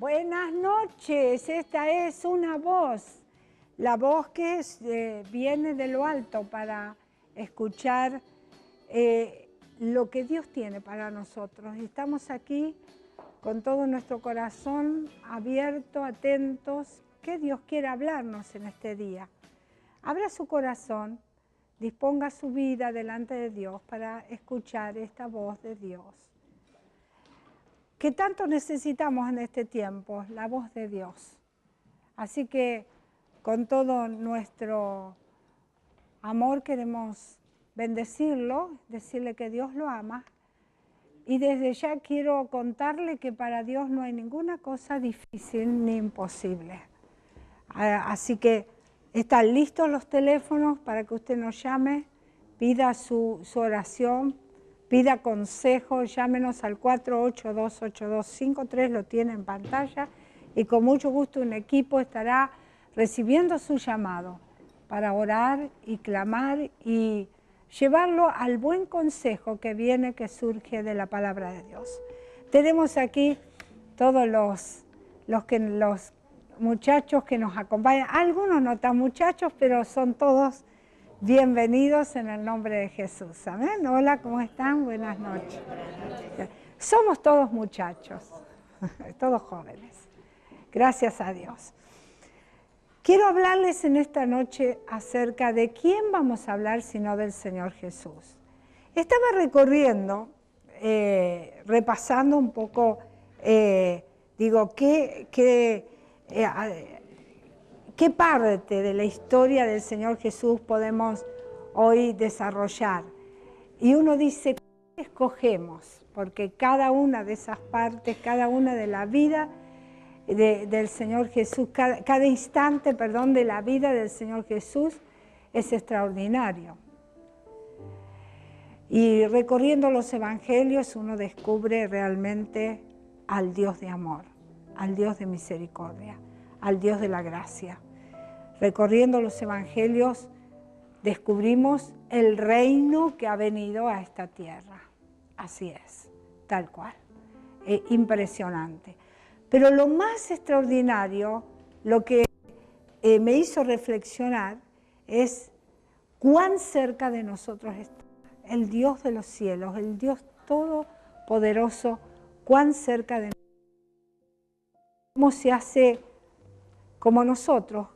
Buenas noches, esta es una voz, la voz que viene de lo alto para escuchar lo que Dios tiene para nosotros. Estamos aquí con todo nuestro corazón abierto, atentos, que Dios quiere hablarnos en este día. Abra su corazón, disponga su vida delante de Dios para escuchar esta voz de Dios. ¿Qué tanto necesitamos en este tiempo? La voz de Dios. Así que con todo nuestro amor queremos bendecirlo, decirle que Dios lo ama. Y desde ya quiero contarle que para Dios no hay ninguna cosa difícil ni imposible. Así que están listos los teléfonos para que usted nos llame, pida su oración, pida consejo, llámenos al 482-8253, lo tiene en pantalla, y con mucho gusto un equipo estará recibiendo su llamado para orar y clamar y llevarlo al buen consejo que viene, que surge de la palabra de Dios. Tenemos aquí todos los muchachos que nos acompañan, algunos no tan muchachos, pero son todos bienvenidos en el nombre de Jesús. Amén. Hola, ¿cómo están? Buenas noches. Somos todos muchachos, todos jóvenes. Gracias a Dios. Quiero hablarles en esta noche acerca de quién vamos a hablar sino del Señor Jesús. Estaba recorriendo, repasando un poco, ¿qué parte de la historia del Señor Jesús podemos hoy desarrollar? Y uno dice, ¿qué escogemos? Porque cada una de esas partes, cada una de la vida del Señor Jesús, cada instante, de la vida del Señor Jesús es extraordinario. Y recorriendo los evangelios uno descubre realmente al Dios de amor, al Dios de misericordia, al Dios de la gracia. Recorriendo los evangelios descubrimos el reino que ha venido a esta tierra. Así es, tal cual. Impresionante. Pero lo más extraordinario, lo que me hizo reflexionar, es cuán cerca de nosotros está el Dios de los cielos, el Dios todopoderoso, cuán cerca de nosotros. ¿Cómo se hace como nosotros,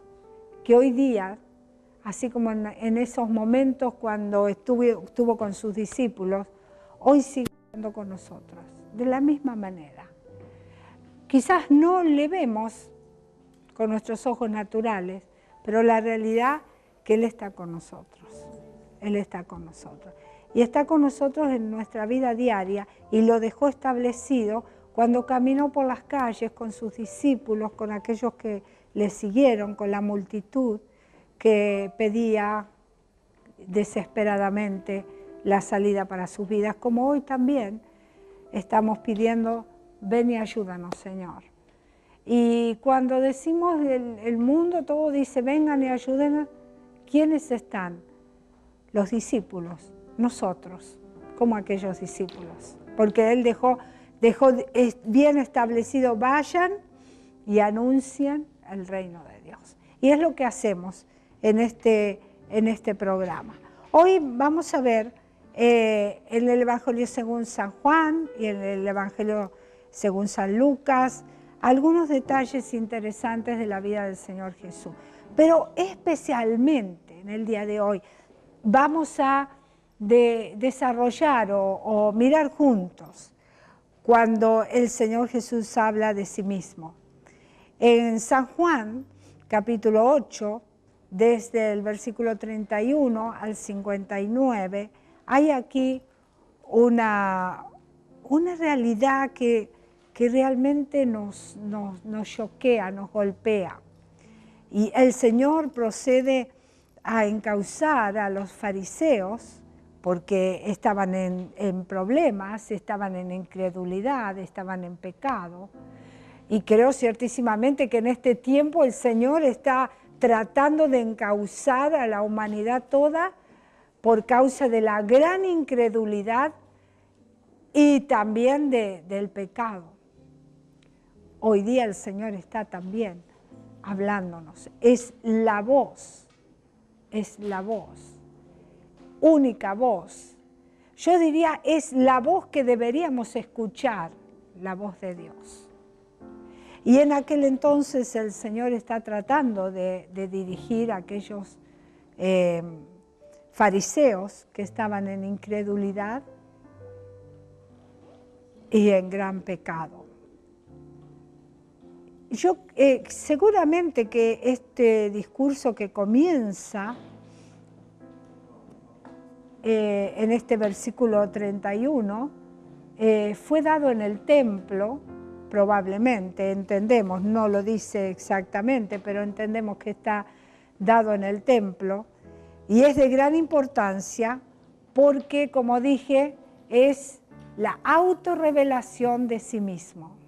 que hoy día, así como en esos momentos cuando estuvo con sus discípulos, hoy sigue estando con nosotros, de la misma manera? Quizás no le vemos con nuestros ojos naturales, pero la realidad es que Él está con nosotros. Él está con nosotros. Y está con nosotros en nuestra vida diaria y lo dejó establecido cuando caminó por las calles con sus discípulos, con aquellos que le siguieron, con la multitud que pedía desesperadamente la salida para sus vidas, como hoy también estamos pidiendo, ven y ayúdanos, Señor. Y cuando decimos el mundo, todo dice, vengan y ayúdenos, ¿quiénes están? Los discípulos, nosotros, como aquellos discípulos. Porque Él dejó bien establecido, vayan y anuncien el reino de Dios. Y es lo que hacemos en este programa. Hoy vamos a ver en el Evangelio según San Juan y en el Evangelio según San Lucas, algunos detalles interesantes de la vida del Señor Jesús. Pero especialmente en el día de hoy vamos a desarrollar o mirar juntos cuando el Señor Jesús habla de sí mismo. En San Juan, capítulo 8, desde el versículo 31 al 59, hay aquí una realidad que realmente nos choquea, nos golpea. Y el Señor procede a encauzar a los fariseos porque estaban en problemas, estaban en incredulidad, estaban en pecado. Y creo ciertísimamente que en este tiempo el Señor está tratando de encauzar a la humanidad toda por causa de la gran incredulidad y también del pecado. Hoy día el Señor está también hablándonos. Es la voz, única voz. Yo diría, es la voz que deberíamos escuchar, la voz de Dios. Y en aquel entonces el Señor está tratando de dirigir a aquellos fariseos que estaban en incredulidad y en gran pecado. Yo seguramente que este discurso que comienza en este versículo 31 fue dado en el templo, probablemente, entendemos, no lo dice exactamente, pero entendemos que está dado en el templo, y es de gran importancia porque, como dije, es la autorrevelación de sí mismo.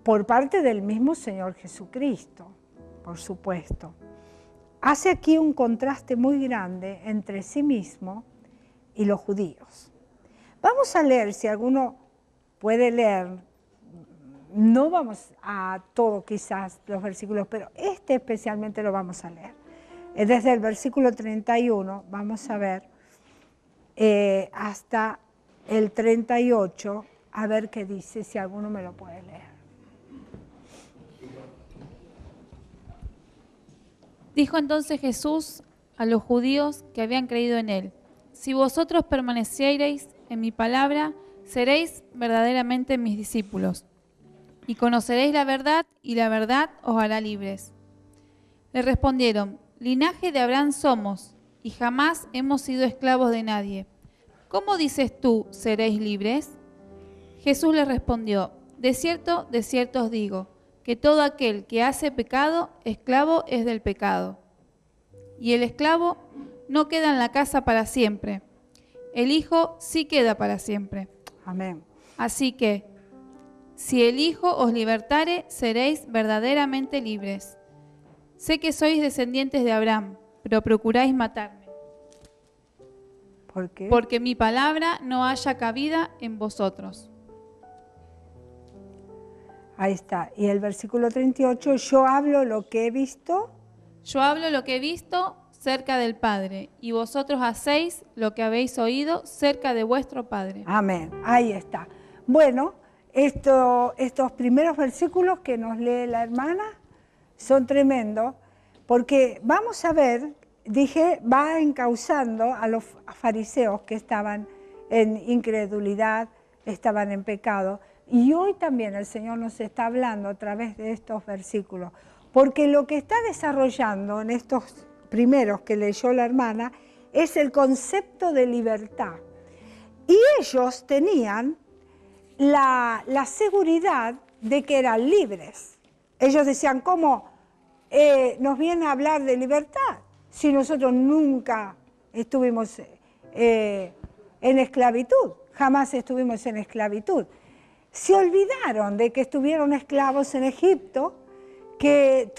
Por parte del mismo Señor Jesucristo, por supuesto. Hace aquí un contraste muy grande entre sí mismo y los judíos. Vamos a leer, si alguno puede leer, no vamos a todo quizás los versículos, pero este especialmente lo vamos a leer. Desde el versículo 31 vamos a ver hasta el 38, a ver qué dice, si alguno me lo puede leer. Dijo entonces Jesús a los judíos que habían creído en él: si vosotros permaneciereis en mi palabra, seréis verdaderamente mis discípulos, y conoceréis la verdad, y la verdad os hará libres. Le respondieron: linaje de Abraham somos, y jamás hemos sido esclavos de nadie. ¿Cómo dices tú, seréis libres? Jesús les respondió: de cierto os digo, que todo aquel que hace pecado, esclavo es del pecado. Y el esclavo no queda en la casa para siempre, el Hijo sí queda para siempre. Amén. Así que, si el Hijo os libertare, seréis verdaderamente libres. Sé que sois descendientes de Abraham, pero procuráis matarme. ¿Por qué? Porque mi palabra no haya cabida en vosotros. Ahí está. Y el versículo 38, yo hablo lo que he visto. Yo hablo lo que he visto cerca del Padre, y vosotros hacéis lo que habéis oído cerca de vuestro Padre. Amén. Ahí está. Bueno, estos primeros versículos que nos lee la hermana son tremendos, porque vamos a ver, dije, va encauzando a los fariseos que estaban en incredulidad, estaban en pecado. Y hoy también el Señor nos está hablando a través de estos versículos, porque lo que está desarrollando en estos primeros que leyó la hermana es el concepto de libertad. Y ellos tenían la seguridad de que eran libres. Ellos decían, ¿cómo nos viene a hablar de libertad si nosotros nunca estuvimos en esclavitud? Jamás estuvimos en esclavitud. Se olvidaron de que estuvieron esclavos en Egipto, que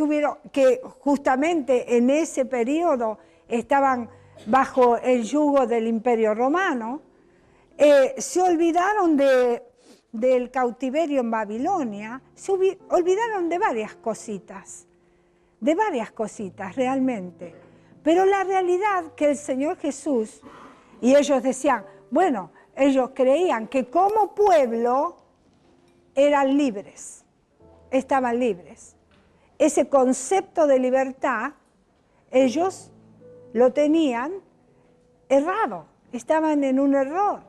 justamente en ese periodo estaban bajo el yugo del Imperio Romano. Se olvidaron del cautiverio en Babilonia, se olvidaron de varias cositas realmente. Pero la realidad que el Señor Jesús, y ellos decían, bueno, ellos creían que como pueblo eran libres, estaban libres. Ese concepto de libertad, ellos lo tenían errado, estaban en un error.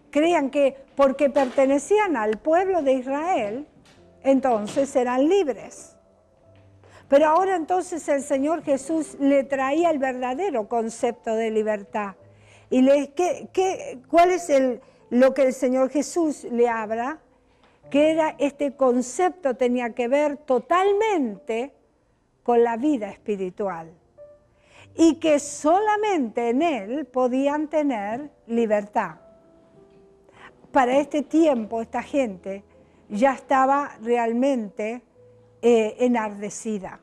Creían que porque pertenecían al pueblo de Israel, entonces eran libres. Pero ahora entonces el Señor Jesús le traía el verdadero concepto de libertad. ¿Y cuál es lo que el Señor Jesús le habla? Que era este concepto, tenía que ver totalmente con la vida espiritual. Y que solamente en Él podían tener libertad. Para este tiempo, esta gente ya estaba realmente enardecida.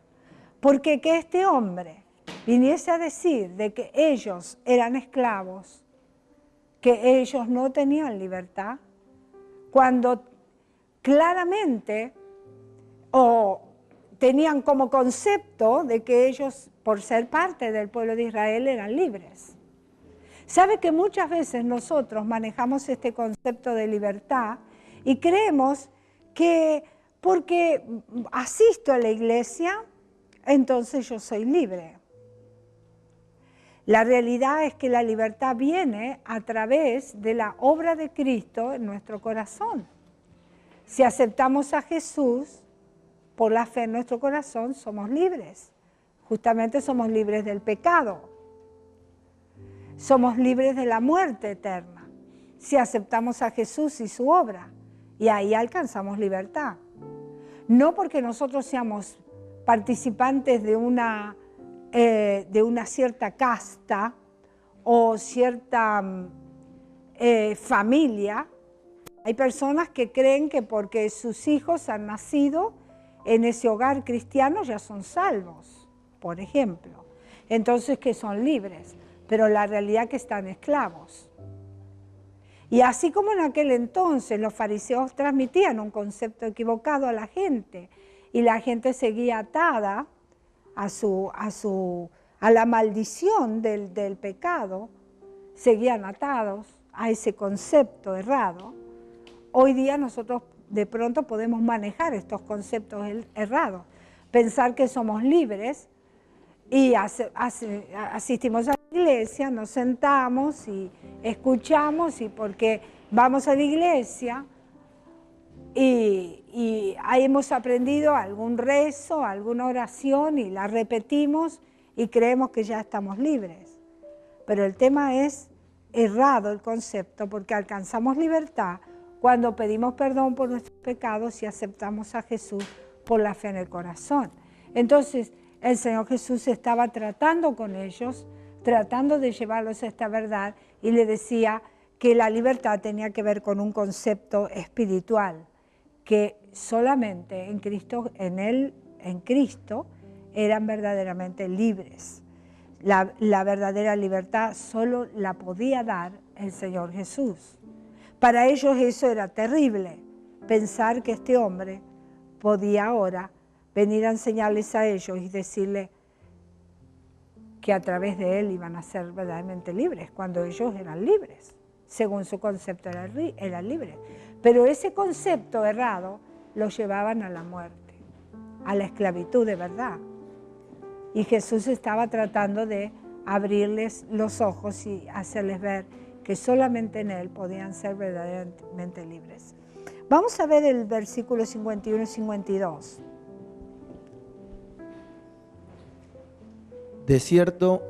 Porque que este hombre viniese a decir de que ellos eran esclavos, que ellos no tenían libertad, cuando claramente tenían como concepto de que ellos, por ser parte del pueblo de Israel, eran libres. ¿Sabe que muchas veces nosotros manejamos este concepto de libertad y creemos que porque asisto a la iglesia, entonces yo soy libre? La realidad es que la libertad viene a través de la obra de Cristo en nuestro corazón. Si aceptamos a Jesús por la fe en nuestro corazón, somos libres. Justamente somos libres del pecado. Somos libres de la muerte eterna. Si aceptamos a Jesús y su obra, y ahí alcanzamos libertad. No porque nosotros seamos participantes de una cierta casta o cierta familia. Hay personas que creen que porque sus hijos han nacido en ese hogar cristiano ya son salvos, por ejemplo. Entonces que son libres, pero la realidad es que están esclavos. Y así como en aquel entonces los fariseos transmitían un concepto equivocado a la gente y la gente seguía atada a la maldición del pecado, seguían atados a ese concepto errado. Hoy día nosotros de pronto podemos manejar estos conceptos errados, pensar que somos libres y asistimos a la iglesia, nos sentamos y escuchamos, y porque vamos a la iglesia y ahí hemos aprendido algún rezo, alguna oración y la repetimos y creemos que ya estamos libres. Pero el tema es errado el concepto, porque alcanzamos libertad cuando pedimos perdón por nuestros pecados y aceptamos a Jesús por la fe en el corazón. Entonces, el Señor Jesús estaba tratando con ellos, tratando de llevarlos a esta verdad, y le decía que la libertad tenía que ver con un concepto espiritual, que solamente en Cristo, en Cristo, eran verdaderamente libres. La verdadera libertad solo la podía dar el Señor Jesús. Para ellos eso era terrible, pensar que este hombre podía ahora venir a enseñarles a ellos y decirles que a través de él iban a ser verdaderamente libres, cuando ellos eran libres, según su concepto eran libres. Pero ese concepto errado los llevaban a la muerte, a la esclavitud de verdad. Y Jesús estaba tratando de abrirles los ojos y hacerles ver que solamente en Él podían ser verdaderamente libres. Vamos a ver el versículo 51 y 52. De cierto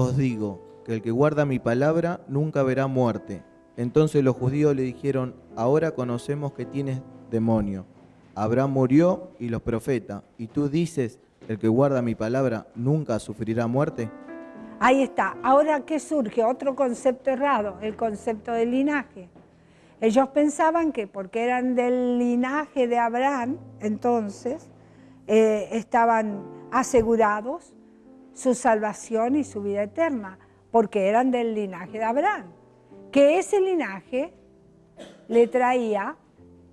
os digo, que el que guarda mi palabra nunca verá muerte. Entonces los judíos le dijeron, ahora conocemos que tienes demonio. Abraham murió y los profetas, y tú dices, el que guarda mi palabra nunca sufrirá muerte. Ahí está. Ahora, ¿qué surge? Otro concepto errado, el concepto del linaje. Ellos pensaban que porque eran del linaje de Abraham, entonces estaban asegurados su salvación y su vida eterna, porque eran del linaje de Abraham. Que ese linaje le traía,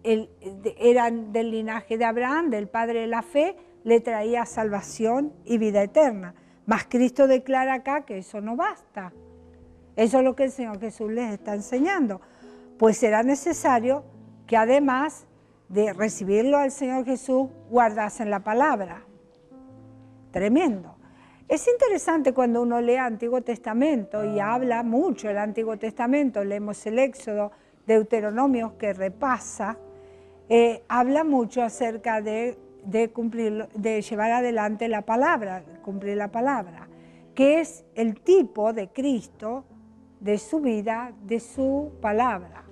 eran del linaje de Abraham, del padre de la fe, le traía salvación y vida eterna. Mas Cristo declara acá que eso no basta. Eso es lo que el Señor Jesús les está enseñando. Pues será necesario que además de recibirlo al Señor Jesús, guardasen la palabra. Tremendo. Es interesante cuando uno lee Antiguo Testamento y habla mucho del Antiguo Testamento, leemos el Éxodo, Deuteronomio que repasa, habla mucho acerca de cumplir, de llevar adelante la palabra, cumplir la palabra, que es el tipo de Cristo, de su vida, de su palabra.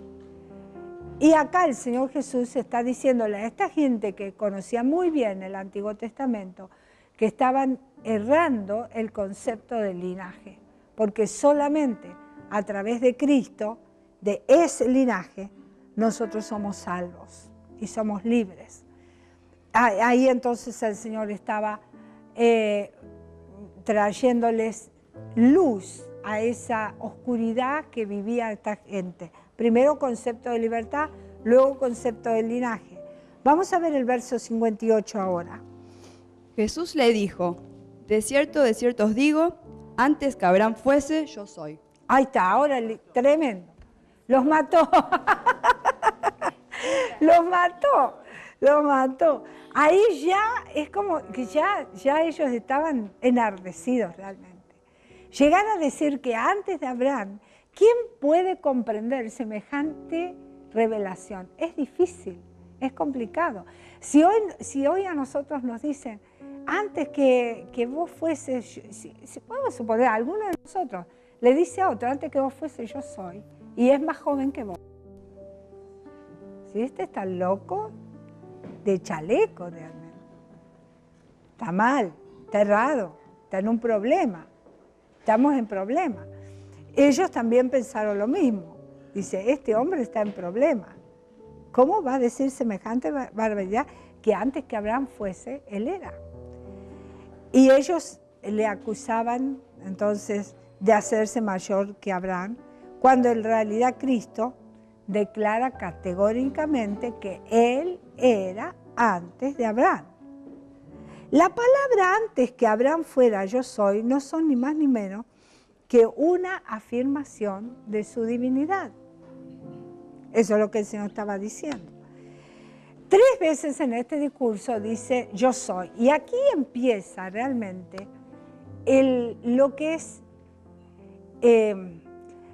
Y acá el Señor Jesús está diciéndole a esta gente que conocía muy bien el Antiguo Testamento, que estaban errando el concepto del linaje, porque solamente a través de Cristo, de ese linaje, nosotros somos salvos y somos libres. Ahí entonces el Señor estaba trayéndoles luz a esa oscuridad que vivía esta gente. Primero concepto de libertad, luego concepto de linaje. Vamos a ver el verso 58 ahora. Jesús le dijo, de cierto os digo, antes que Abraham fuese, yo soy. Ahí está, ahora tremendo. Los mató. Los mató. Ahí ya es como que ya ellos estaban enardecidos realmente. Llegar a decir que antes de Abraham, ¿quién puede comprender semejante revelación? Es difícil, es complicado. Si hoy a nosotros nos dicen, antes que vos fueses, si podemos suponer, alguno de nosotros le dice a otro, antes que vos fuese yo soy, y es más joven que vos. Si este está loco, de chaleco realmente. Está mal, está errado, está en un problema. Estamos en problema. Ellos también pensaron lo mismo. Dice, este hombre está en problema. ¿Cómo va a decir semejante barbaridad que antes que Abraham fuese, él era? Y ellos le acusaban entonces de hacerse mayor que Abraham, cuando en realidad Cristo declara categóricamente que él era antes de Abraham. La palabra antes que Abraham fuera yo soy no son ni más ni menos que una afirmación de su divinidad. Eso es lo que el Señor estaba diciendo. 3 veces en este discurso dice yo soy. Y aquí empieza realmente lo que es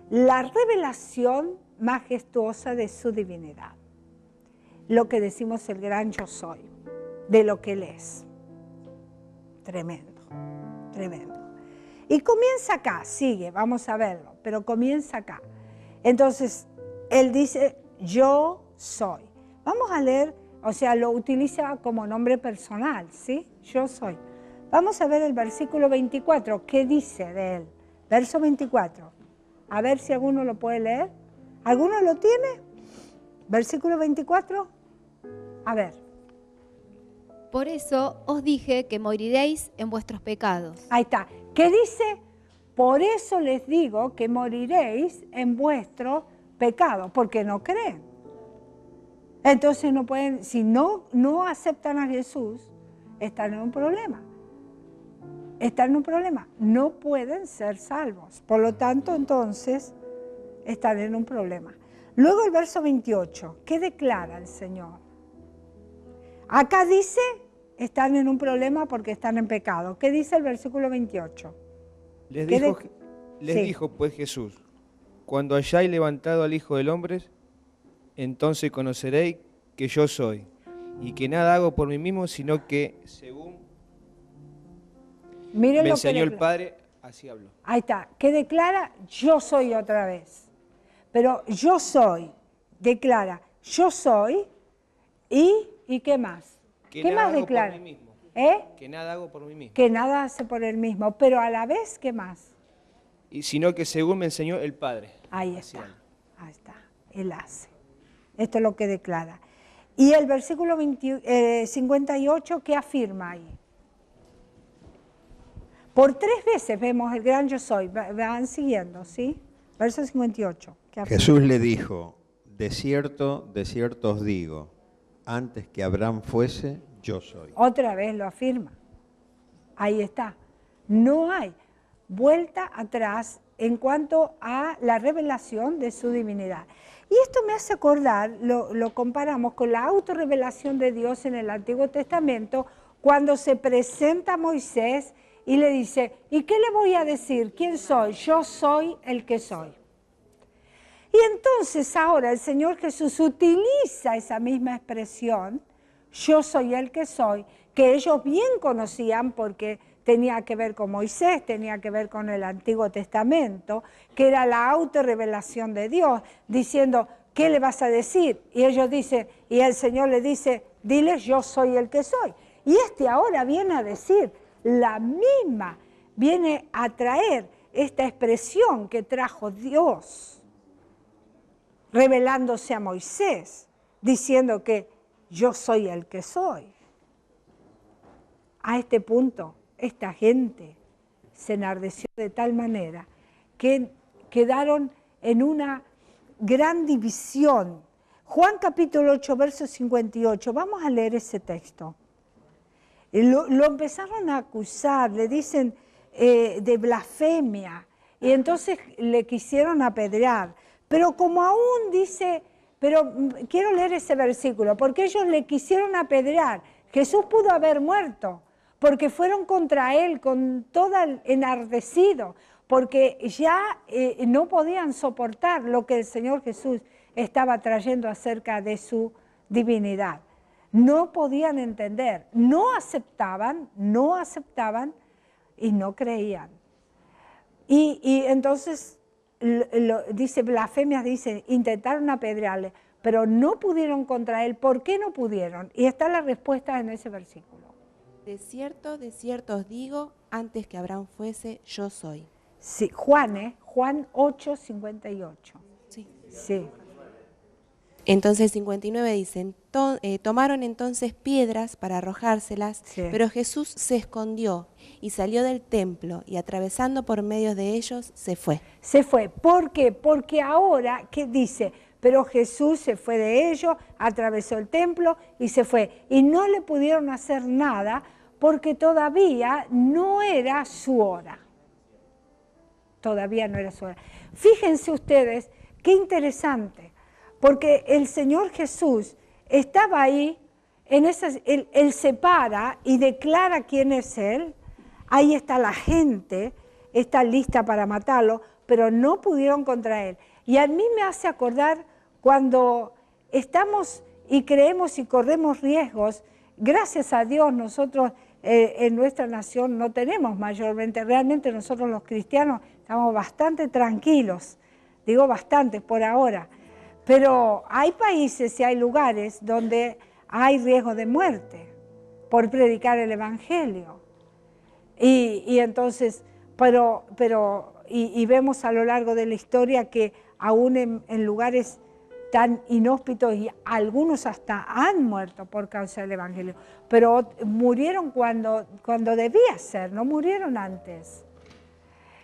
la revelación majestuosa de su divinidad. Lo que decimos el gran yo soy, de lo que Él es. Tremendo, tremendo. Y comienza acá, sigue, vamos a verlo, pero comienza acá. Entonces, Él dice, yo soy. Vamos a leer, o sea, lo utiliza como nombre personal, ¿sí? Yo soy. Vamos a ver el versículo 24, ¿qué dice de Él? Verso 24. A ver si alguno lo puede leer. ¿Alguno lo tiene? Versículo 24. A ver. Por eso os dije que moriréis en vuestros pecados. Ahí está. ¿Qué dice? Por eso les digo que moriréis en vuestro pecado, porque no creen. Entonces no pueden, si no aceptan a Jesús, están en un problema. Están en un problema. No pueden ser salvos. Por lo tanto, entonces, están en un problema. Luego el verso 28, ¿qué declara el Señor? Acá dice, están en un problema porque están en pecado. ¿Qué dice el versículo 28? Les dijo pues Jesús, cuando hayáis levantado al Hijo del Hombre, entonces conoceréis que yo soy, y que nada hago por mí mismo, sino que según Miren me lo enseñó que el Padre, así hablo. Ahí está, ¿qué declara? Yo soy otra vez. Pero yo soy, declara, yo soy, ¿y qué más? Que ¿Qué nada más hago declara? por mí mismo. ¿Eh? Que nada hago por mí mismo. Que nada hace por él mismo, pero a la vez, ¿qué más? Y sino que según me enseñó el Padre. Ahí Así está, hablo. ahí está, él hace. Esto es lo que declara. Y el versículo 58, ¿qué afirma ahí? Por 3 veces vemos el gran yo soy, van siguiendo, ¿sí? Verso 58. ¿Qué afirma? Jesús le dijo, de cierto os digo, antes que Abraham fuese, yo soy. Otra vez lo afirma. Ahí está. No hay vuelta atrás en cuanto a la revelación de su divinidad. Y esto me hace acordar, lo comparamos con la autorrevelación de Dios en el Antiguo Testamento, cuando se presenta a Moisés y le dice, ¿y qué le voy a decir? ¿Quién soy? Yo soy el que soy. Y entonces ahora el Señor Jesús utiliza esa misma expresión, yo soy el que soy, que ellos bien conocían porque tenía que ver con Moisés, tenía que ver con el Antiguo Testamento, que era la autorrevelación de Dios, diciendo, ¿qué le vas a decir? Y ellos dicen, y el Señor le dice, diles, yo soy el que soy. Y ahora viene a decir la misma, viene a traer esta expresión que trajo Dios, revelándose a Moisés, diciendo que yo soy el que soy. A este punto, esta gente se enardeció de tal manera que quedaron en una gran división. Juan capítulo 8, verso 58, vamos a leer ese texto. Lo empezaron a acusar, le dicen de blasfemia, y entonces le quisieron apedrear. Pero como aún dice, pero quiero leer ese versículo, porque ellos le quisieron apedrear. Jesús pudo haber muerto, porque fueron contra él con todo enardecido, porque ya no podían soportar lo que el Señor Jesús estaba trayendo acerca de su divinidad. No podían entender, no aceptaban y no creían. Y entonces, dice blasfemias, dice, intentaron apedrearle, pero no pudieron contra él. ¿Por qué no pudieron? Y está la respuesta en ese versículo. De cierto os digo, antes que Abraham fuese, yo soy. Sí, Juan 8, 58. Sí. Entonces 59 dicen, tomaron entonces piedras para arrojárselas, Sí. pero Jesús se escondió y salió del templo y atravesando por medio de ellos se fue. Se fue. ¿Por qué? Porque ahora, ¿qué dice? Pero Jesús se fue de ellos, atravesó el templo y se fue. Y no le pudieron hacer nada porque todavía no era su hora. Todavía no era su hora. Fíjense ustedes, qué interesante, porque el Señor Jesús estaba ahí, él se para y declara quién es Él. Ahí está la gente, está lista para matarlo, pero no pudieron contra Él. Y a mí me hace acordar cuando estamos y creemos y corremos riesgos. Gracias a Dios nosotros en nuestra nación no tenemos mayormente, realmente nosotros los cristianos estamos bastante tranquilos, digo bastante por ahora, pero hay países y hay lugares donde hay riesgo de muerte por predicar el Evangelio. Y entonces, y vemos a lo largo de la historia que aún en lugares tan inhóspitos y algunos hasta han muerto por causa del Evangelio, pero murieron cuando debía ser, no murieron antes.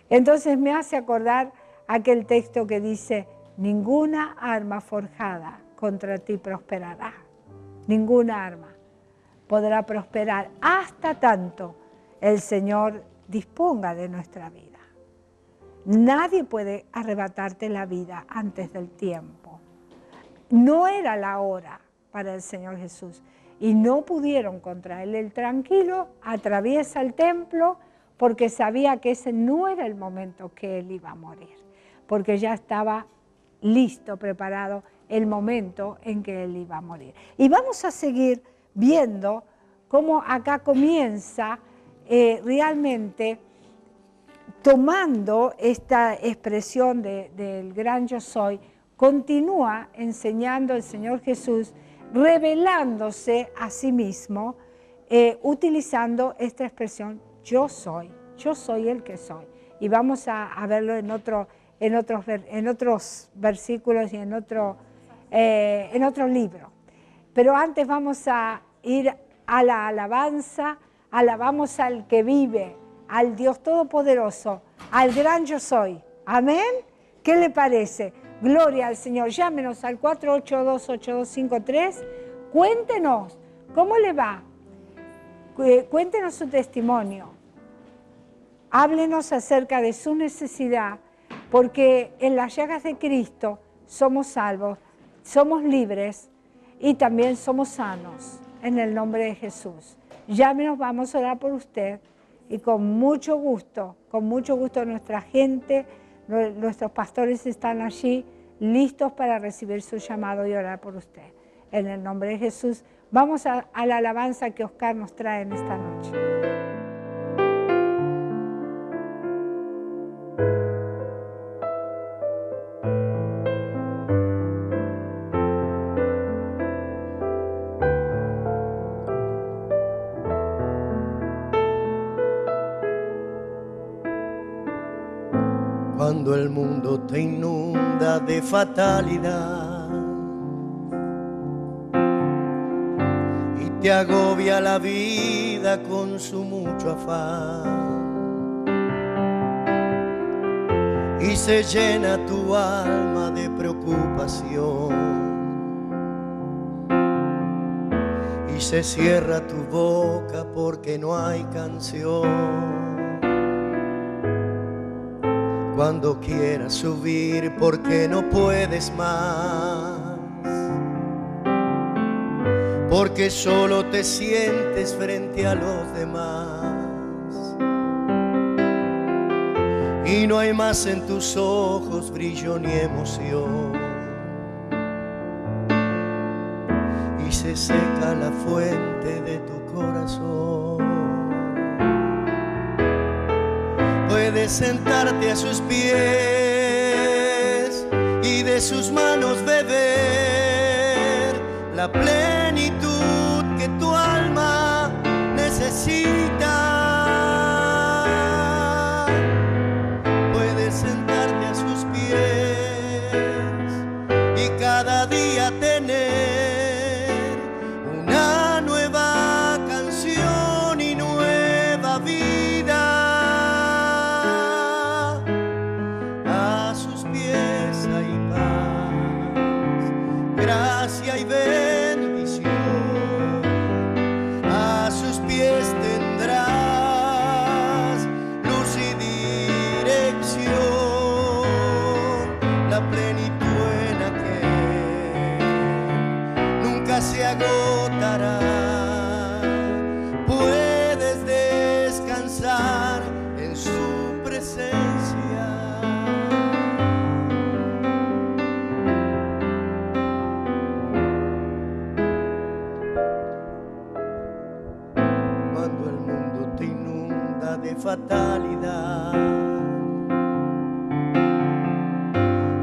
Entonces me hace acordar aquel texto que dice, ninguna arma forjada contra ti prosperará, ninguna arma podrá prosperar hasta tanto el Señor disponga de nuestra vida. Nadie puede arrebatarte la vida antes del tiempo. No era la hora para el Señor Jesús y no pudieron contra él. El tranquilo atraviesa el templo porque sabía que ese no era el momento que él iba a morir, porque ya estaba listo, preparado el momento en que él iba a morir. Y vamos a seguir viendo cómo acá comienza realmente tomando esta expresión del gran yo soy, continúa enseñando el Señor Jesús, revelándose a sí mismo, utilizando esta expresión, yo soy el que soy. Y vamos a verlo en otros versículos y en otro libro. Pero antes vamos a ir a la alabanza, alabamos al que vive, al Dios Todopoderoso, al gran yo soy. Amén. ¿Qué le parece? Gloria al Señor. Llámenos al 482-8253. Cuéntenos cómo le va. Cuéntenos su testimonio. Háblenos acerca de su necesidad, porque en las llagas de Cristo somos salvos, somos libres y también somos sanos en el nombre de Jesús. Llámenos, vamos a orar por usted y con mucho gusto nuestra gente, nuestros pastores están allí listos para recibir su llamado y orar por usted. En el nombre de Jesús, vamos a la alabanza que Oscar nos trae en esta noche. Cuando el mundo te inunda de fatalidad y te agobia la vida con su mucho afán y se llena tu alma de preocupación, y se cierra tu boca porque no hay canción. Cuando quieras subir porque no puedes más, porque solo te sientes frente a los demás y no hay más en tus ojos brillo ni emoción, y se seca la fuente de tu corazón. Puedes sentarte a sus pies y de sus manos beber la plenitud que tu alma necesita. Puedes sentarte a sus pies y cada día tener una nueva canción y nueva vida. A sus pies hay paz, gracia y bendición. A sus pies tendrás luz y dirección, la plenitud en aquel nunca se agotará. Puedes descansar en su presencia. Cuando el mundo te inunda de fatalidad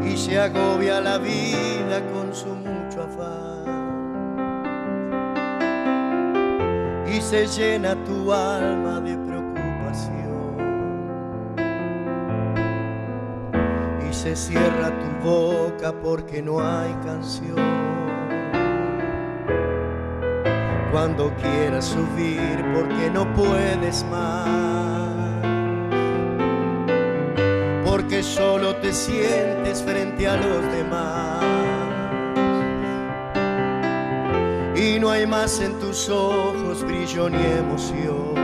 y se agobia la vida con su mucho afán y se llena tu alma de preocupación y se cierra tu boca porque no hay canción. Cuando quieras subir porque no puedes más, porque solo te sientes frente a los demás y no hay más en tus ojos brillo ni emoción,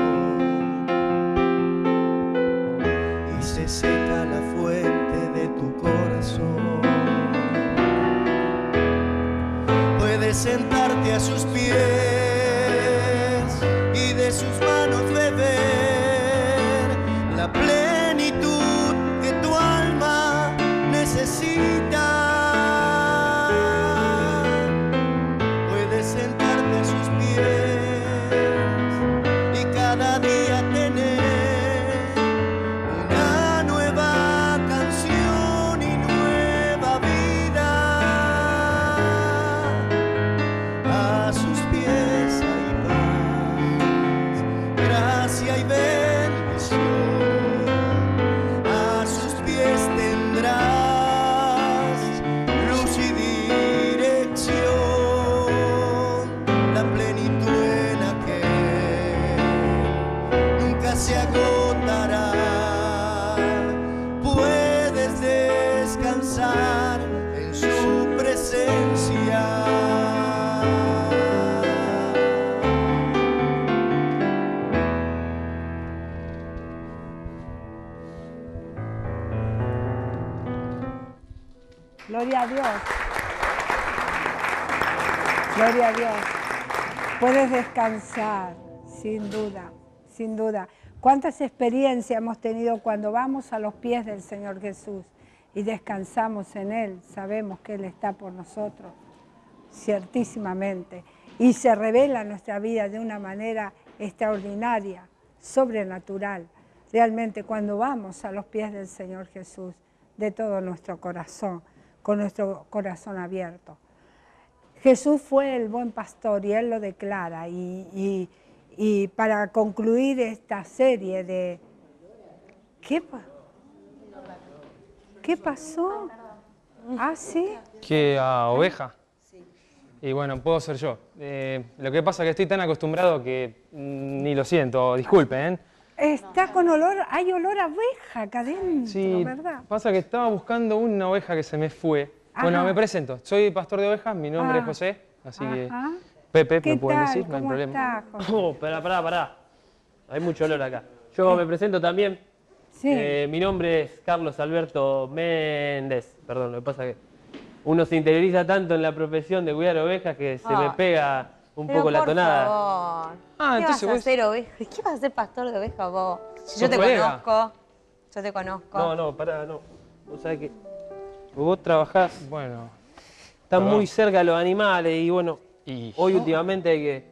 y se seca la fuente de tu corazón. Puedes sentarte a sus pies y de sus manos beber la plenitud que tu alma necesita. Puedes sentarte a sus pies y cada día tener una nueva canción y nueva vida. A sus pies hay paz, gracia y bendición. A sus pies tendrás luz y dirección, la plenitud en aquel nunca se agotará. Puedes descansar en su presencia. Gloria a Dios. Gloria a Dios. Puedes descansar, sin duda, sin duda. ¿Cuántas experiencias hemos tenido cuando vamos a los pies del Señor Jesús y descansamos en Él? Sabemos que Él está por nosotros, ciertísimamente. Y se revela en nuestra vida de una manera extraordinaria, sobrenatural. Realmente cuando vamos a los pies del Señor Jesús, de todo nuestro corazón, con nuestro corazón abierto. Jesús fue el buen pastor y Él lo declara. Y para concluir esta serie de... ¿Qué pasó? ¿Ah, sí? ¿Qué oveja? Y bueno, puedo ser yo. Lo que pasa es que estoy tan acostumbrado que ni lo siento, disculpen. Está con olor, hay olor a oveja acá adentro, Sí, ¿verdad? pasa que estaba buscando una oveja que se me fue. Ajá. Bueno, me presento. Soy pastor de ovejas, mi nombre Ah. es José, así que... Ajá. Pepe, ¿Qué me pueden tal? decir, no hay ¿Cómo problema. estás, José? Oh, pará. Hay mucho olor acá. Yo me presento también. Sí. Mi nombre es Carlos Alberto Méndez. Perdón, lo que pasa es que uno se interioriza tanto en la profesión de cuidar ovejas que se me pega un poco la tonada. Favor. Ah, ¿Qué entonces vas a vos- hacer oveja? ¿Qué vas a hacer pastor de ovejas vos? Si ¿Sos yo te colega? conozco. Yo te conozco. No, pará, no. Vos sabés que vos trabajás, Bueno, estás perdón. muy cerca de los animales y bueno, y hoy últimamente hay que...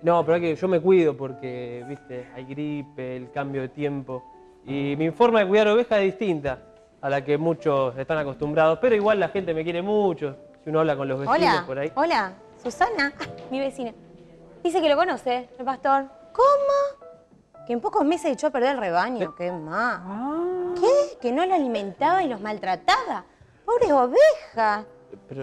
No, pero hay que yo me cuido porque, viste, hay gripe, el cambio de tiempo. Y mi forma de cuidar ovejas es distinta a la que muchos están acostumbrados. Pero igual la gente me quiere mucho. Si uno habla con los vecinos Hola, por ahí. hola, Susana, mi vecina. Dice que lo conoce, el pastor. ¿Cómo? Que en pocos meses echó a perder el rebaño. ¿Qué más? ¿Qué? Que no lo alimentaba y los maltrataba. Pobres ovejas. Pero-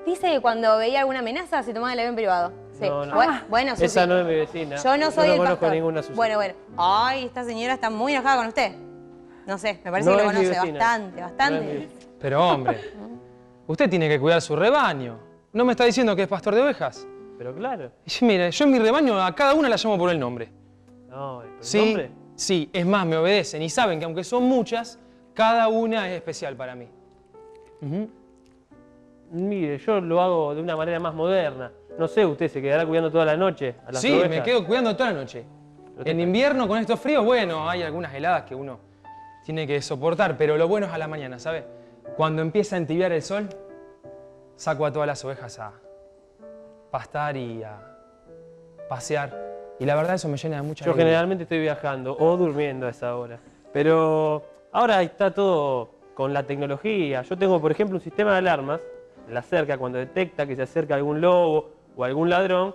Dice que cuando veía alguna amenaza se tomaba el avión privado. Sí. No. Bueno, Susi. Esa no es mi vecina. Yo no soy no el conozco pastor. ninguna Susana. Bueno. Ay, esta señora está muy enojada con usted. No sé, me parece No que lo es mi conoce vecina. bastante, No es bastante. mi- Pero hombre, usted tiene que cuidar su rebaño. ¿No me está diciendo que es pastor de ovejas? Pero claro. Y mire, yo en mi rebaño a cada una la llamo por el nombre. No, ¿pero ¿Sí? nombre? Sí, es más, me obedecen y saben que aunque son muchas, cada una es especial para mí. Ujú. Mire, yo lo hago de una manera más moderna. No sé, usted se quedará cuidando toda la noche a las Sí, ovejas. me quedo cuidando toda la noche. Pero En te- invierno con estos fríos, bueno, hay algunas heladas que uno tiene que soportar, pero lo bueno es a la mañana, ¿sabe? Cuando empieza a entibiar el sol, saco a todas las ovejas a pastar y a pasear. Y la verdad eso me llena de mucha Yo alegría. generalmente estoy viajando o durmiendo a esa hora. Pero ahora está todo con la tecnología. Yo tengo, por ejemplo, un sistema de alarmas en la cerca. Cuando detecta que se acerca algún lobo o algún ladrón,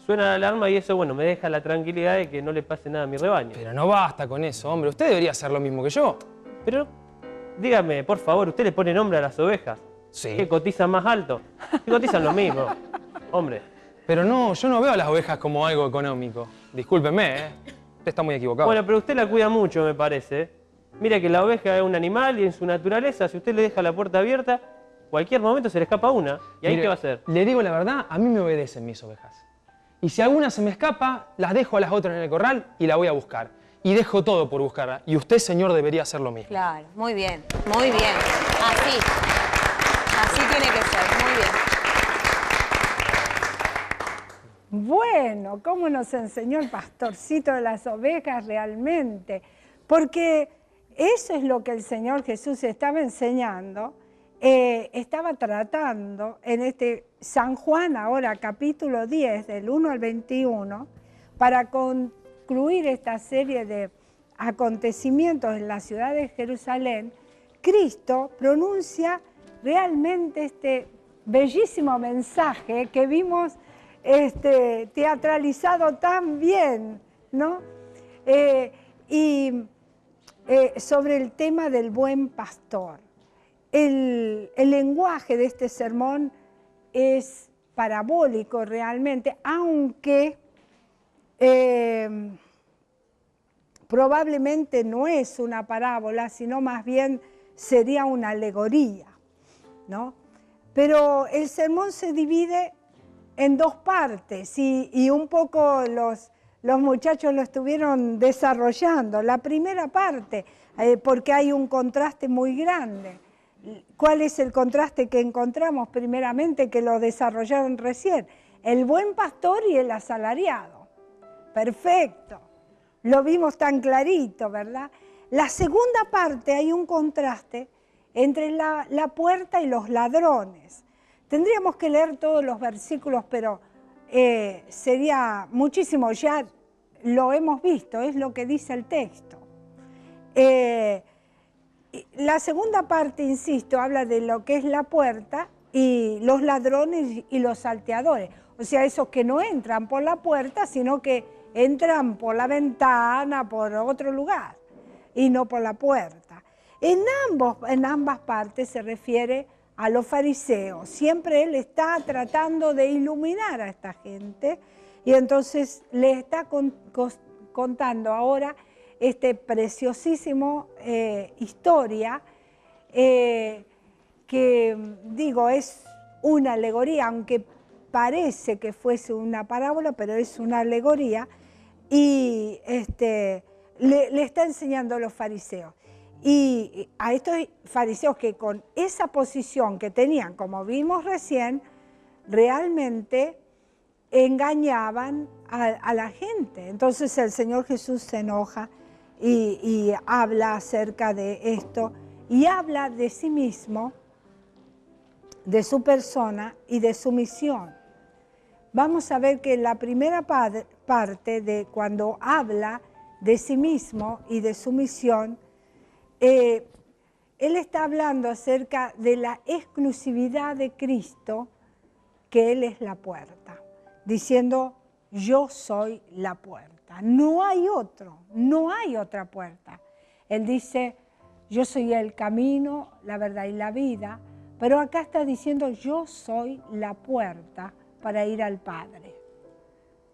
suena la alarma y eso, bueno, me deja la tranquilidad de que no le pase nada a mi rebaño. Pero no basta con eso, hombre. Usted debería hacer lo mismo que yo. Pero dígame, por favor, ¿usted le pone nombre a las ovejas? Sí. ¿Que cotizan más alto? Que cotizan lo mismo. Hombre. Pero no, yo no veo a las ovejas como algo económico. Discúlpeme, ¿eh? Usted está muy equivocado. Bueno, pero usted la cuida mucho, me parece. Mira que la oveja es un animal y en su naturaleza, si usted le deja la puerta abierta, cualquier momento se le escapa una. ¿Y ahí Mire, qué va a hacer? Le digo la verdad, a mí me obedecen mis ovejas. Y si alguna se me escapa, las dejo a las otras en el corral y la voy a buscar. Y dejo todo por buscarla. Y usted, señor, debería hacer lo mismo. Claro, muy bien, muy bien. Así. Así tiene que ser, muy bien. Bueno, cómo nos enseñó el pastorcito de las ovejas realmente, porque eso es lo que el Señor Jesús estaba enseñando, estaba tratando en este San Juan, ahora capítulo 10, del 1 al 21, para concluir esta serie de acontecimientos en la ciudad de Jerusalén. Cristo pronuncia realmente este bellísimo mensaje que vimos teatralizado tan bien, ¿no? Sobre el tema del buen pastor. El lenguaje de este sermón es parabólico realmente, aunque probablemente no es una parábola, sino más bien sería una alegoría, ¿no? Pero el sermón se divide en dos partes y un poco los muchachos lo estuvieron desarrollando. La primera parte, porque hay un contraste muy grande. ¿Cuál es el contraste que encontramos primeramente, que lo desarrollaron recién? El buen pastor y el asalariado. Perfecto. Lo vimos tan clarito, ¿verdad? La segunda parte hay un contraste entre la puerta y los ladrones. Tendríamos que leer todos los versículos, pero sería muchísimo, ya lo hemos visto, es lo que dice el texto. La segunda parte, insisto, habla de lo que es la puerta y los ladrones y los salteadores. O sea, esos que no entran por la puerta, sino que entran por la ventana, por otro lugar, y no por la puerta. En ambas partes se refiere a los fariseos. Siempre él está tratando de iluminar a esta gente y entonces les está contando ahora este preciosísimo historia que, digo, es una alegoría, aunque parece que fuese una parábola, pero es una alegoría, y le está enseñando a los fariseos. Y a estos fariseos que con esa posición que tenían, como vimos recién, realmente engañaban a la gente. Entonces el Señor Jesús se enoja y habla acerca de esto, y habla de sí mismo, de su persona y de su misión. Vamos a ver que en la primera parte de cuando habla de sí mismo y de su misión, él está hablando acerca de la exclusividad de Cristo, que Él es la puerta, diciendo, yo soy la puerta. No hay otro, no hay otra puerta. Él dice, yo soy el camino, la verdad y la vida, pero acá está diciendo, yo soy la puerta para ir al Padre.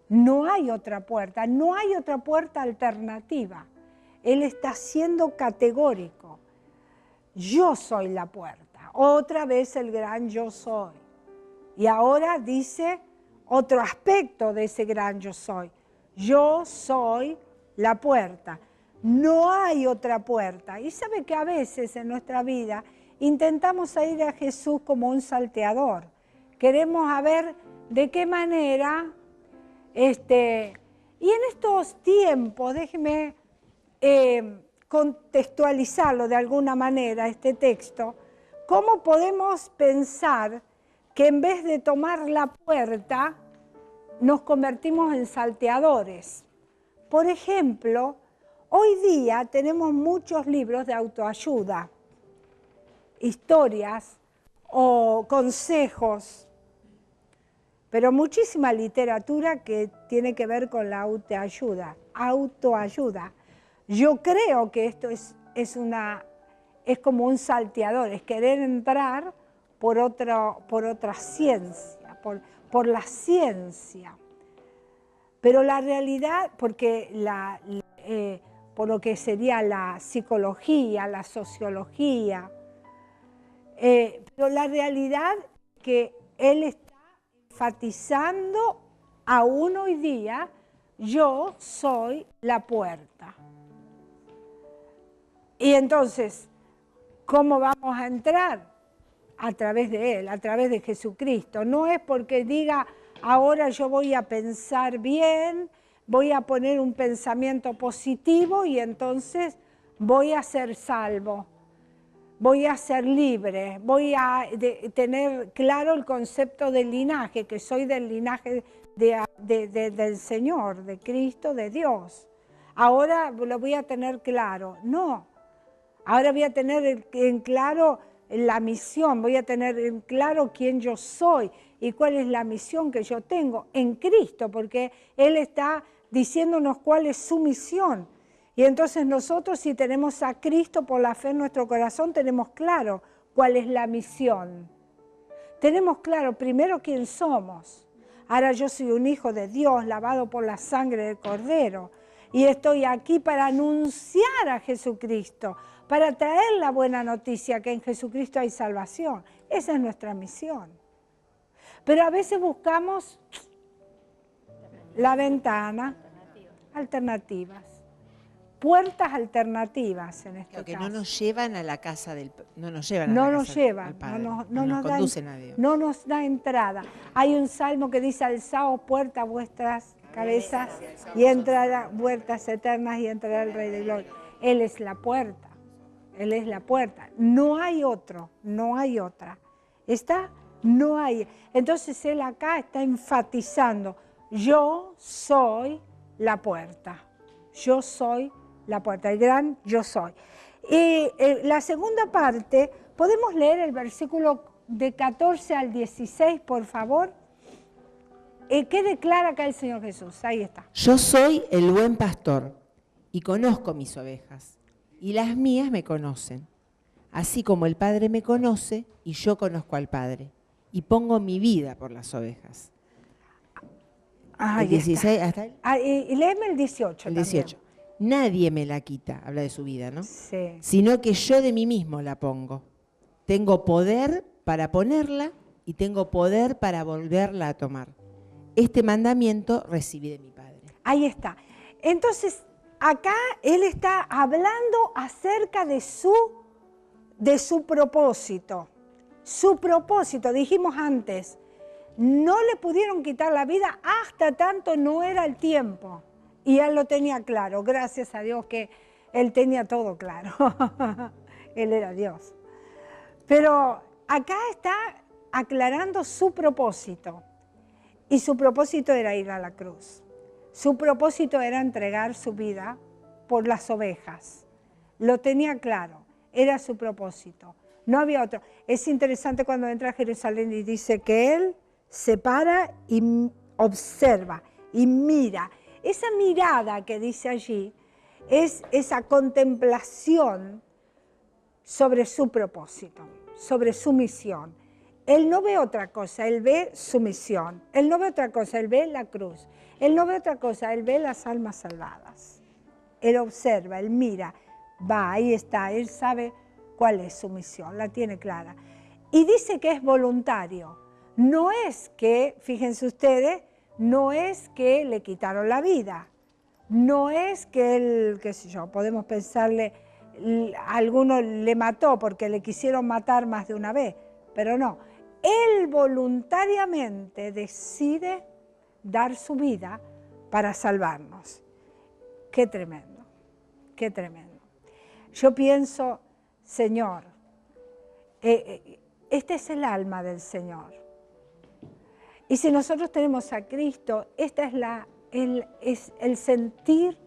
No hay otra puerta, no hay otra puerta alternativa. Él está siendo categórico. Yo soy la puerta. Otra vez el gran yo soy. Y ahora dice otro aspecto de ese gran yo soy. Yo soy la puerta. No hay otra puerta. Y sabe que a veces en nuestra vida intentamos ir a Jesús como un salteador. Queremos ver de qué manera, y en estos tiempos, déjeme contextualizarlo de alguna manera, este texto, ¿cómo podemos pensar que en vez de tomar la puerta, nos convertimos en salteadores? Por ejemplo, hoy día tenemos muchos libros de autoayuda, historias o consejos, pero muchísima literatura que tiene que ver con la autoayuda. Yo creo que esto es como un salteador, es querer entrar por otra ciencia, por la ciencia. Pero la realidad, porque por lo que sería la psicología, la sociología, pero la realidad que él está enfatizando aún hoy día, yo soy la puerta. Y entonces, ¿cómo vamos a entrar? A través de Él, a través de Jesucristo. No es porque diga, ahora yo voy a pensar bien, voy a poner un pensamiento positivo y entonces voy a ser salvo, voy a ser libre, voy a tener claro el concepto del linaje, que soy del linaje del Señor, de Cristo, de Dios. Ahora lo voy a tener claro. No, ahora voy a tener en claro la misión, voy a tener en claro quién yo soy y cuál es la misión que yo tengo en Cristo, porque Él está diciéndonos cuál es su misión. Y entonces nosotros, si tenemos a Cristo por la fe en nuestro corazón, tenemos claro cuál es la misión. Tenemos claro primero quién somos. Ahora yo soy un hijo de Dios, lavado por la sangre del Cordero, y estoy aquí para anunciar a Jesucristo, para traer la buena noticia que en Jesucristo hay salvación. Esa es nuestra misión. Pero a veces buscamos la ventana, alternativas, puertas alternativas en este caso. Que no nos llevan a la casa del Padre. No nos llevan No nos da entrada. Hay un salmo que dice, alzaos puertas vuestras cabezas y entrará puertas eternas y entrará el Rey de Gloria. Él es la puerta. Él es la puerta. No hay otro, no hay otra. ¿Está? No hay. Entonces él acá está enfatizando, yo soy la puerta. Yo soy la puerta, el gran yo soy. Y la segunda parte, ¿podemos leer el versículo de 14 al 16, por favor? ¿Qué declara acá el Señor Jesús? Ahí está. Yo soy el buen pastor y conozco mis ovejas, y las mías me conocen, así como el Padre me conoce y yo conozco al Padre, y pongo mi vida por las ovejas. El 16, hasta y léeme el 18 El 18. También. Nadie me la quita, habla de su vida, ¿no? Sí. Sino que yo de mí mismo la pongo. Tengo poder para ponerla y tengo poder para volverla a tomar. Este mandamiento recibí de mi Padre. Ahí está. Entonces, acá Él está hablando acerca de su propósito. Su propósito, dijimos antes, no le pudieron quitar la vida hasta tanto no era el tiempo. Y Él lo tenía claro, gracias a Dios que Él tenía todo claro. Él era Dios. Pero acá está aclarando su propósito. Y su propósito era ir a la cruz. Su propósito era entregar su vida por las ovejas. Lo tenía claro, era su propósito. No había otro. Es interesante cuando entra a Jerusalén y dice que Él se para y observa y mira. Esa mirada que dice allí es esa contemplación sobre su propósito, sobre su misión. Él no ve otra cosa, Él ve su misión. Él no ve otra cosa, Él ve la cruz. Él no ve otra cosa, Él ve las almas salvadas. Él observa, Él mira, va, ahí está, Él sabe cuál es su misión, la tiene clara. Y dice que es voluntario. No es que, fíjense ustedes, no es que le quitaron la vida. No es que él, qué sé yo, podemos pensarle, alguno le mató porque le quisieron matar más de una vez, pero no. Él voluntariamente decide dar su vida para salvarnos. Qué tremendo, qué tremendo. Yo pienso, Señor, este es el alma del Señor. Y si nosotros tenemos a Cristo, este es el sentir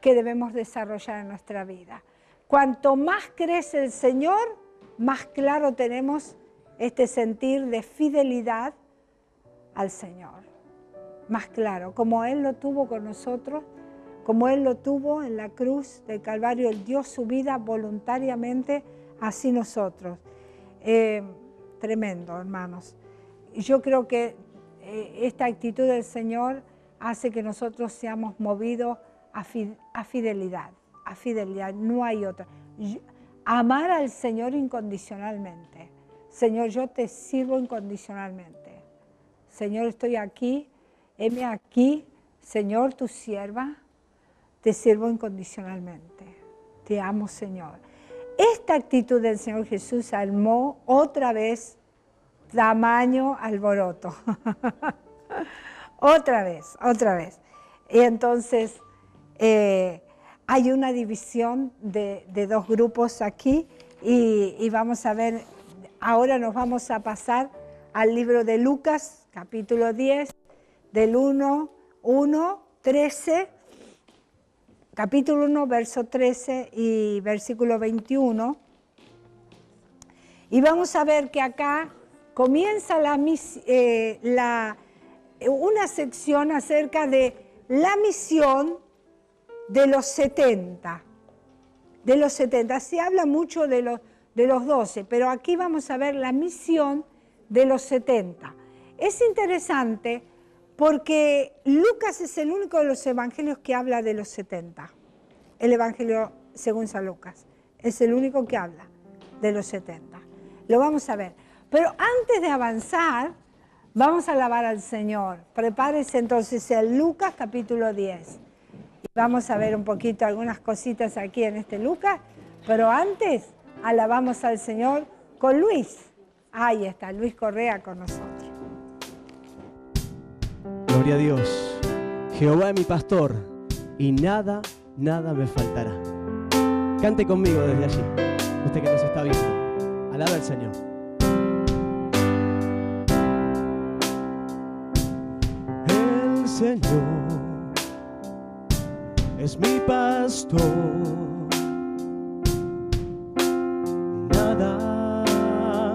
que debemos desarrollar en nuestra vida. Cuanto más crece el Señor, más claro tenemos este sentir de fidelidad al Señor. Más claro, como Él lo tuvo con nosotros, como Él lo tuvo en la cruz del Calvario, Él dio su vida voluntariamente, así nosotros. Tremendo, hermanos. Yo creo que esta actitud del Señor hace que nosotros seamos movidos a fidelidad, no hay otra. Amar al Señor incondicionalmente. Señor, yo te sirvo incondicionalmente. Señor, estoy aquí, heme aquí, Señor, tu sierva, te sirvo incondicionalmente. Te amo, Señor. Esta actitud del Señor Jesús armó otra vez tamaño alboroto. Otra vez. Y entonces hay una división de dos grupos aquí y vamos a ver, ahora nos vamos a pasar al libro de Lucas, capítulo 10, del 13, capítulo 1, verso 13 y versículo 21. Y vamos a ver que acá comienza una sección acerca de la misión de los 70. De los 70. Se habla mucho de los 12, pero aquí vamos a ver la misión de los 70. Es interesante porque Lucas es el único de los evangelios que habla de los 70. El evangelio según San Lucas es el único que habla de los 70. Lo vamos a ver. Pero antes de avanzar, vamos a alabar al Señor. Prepárese entonces en Lucas capítulo 10. Y vamos a ver un poquito algunas cositas aquí en este Lucas. Pero antes, alabamos al Señor con Luis. Ahí está, Luis Correa con nosotros. Gloria a Dios. Jehová es mi pastor y nada me faltará. Cante conmigo desde allí, usted que nos está viendo. Alaba al Señor. El Señor es mi pastor, nada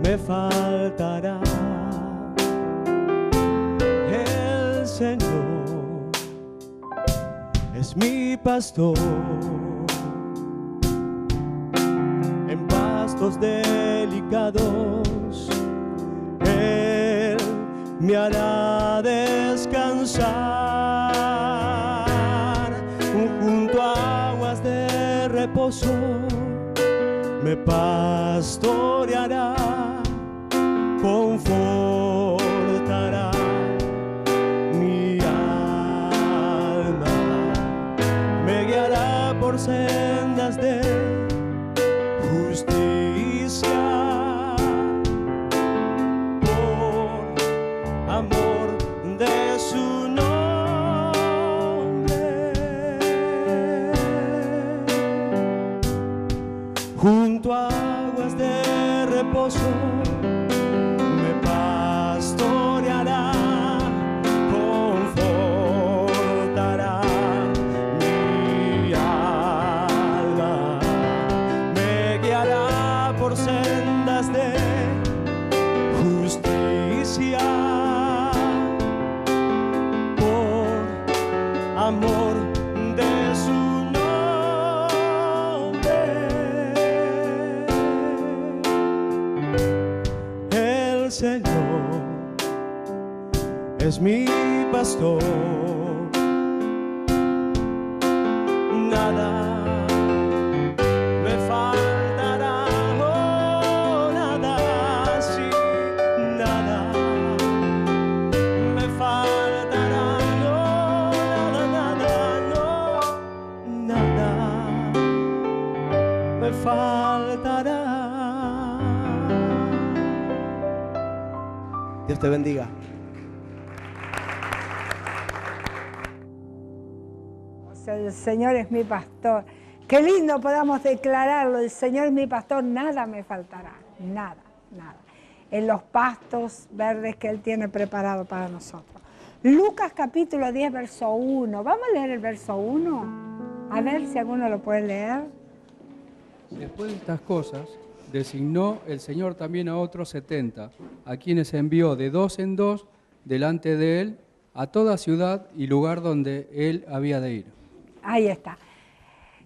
me faltará. El Señor es mi pastor, en pastos delicados Él me hará descansar, junto a aguas de reposo me pastoreará, confortará mi alma, me guiará por sendas de justicia, por amor de su nombre. Junto a aguas de reposo me pastoreará, confortará mi alma, me guiará por sendas de justicia, por amor de su nombre. El Señor es mi pastor, nada me faltará, oh, nada, sí, nada me faltará, no, nada, no, nada me faltará. Dios te bendiga. El Señor es mi pastor. Qué lindo podamos declararlo. El Señor es mi pastor, nada me faltará. Nada, nada. En los pastos verdes que Él tiene preparado para nosotros. Lucas capítulo 10, verso 1. ¿Vamos a leer el verso 1? A ver si alguno lo puede leer. Después de estas cosas, designó el Señor también a otros 70, a quienes envió de dos en dos delante de Él a toda ciudad y lugar donde Él había de ir. Ahí está.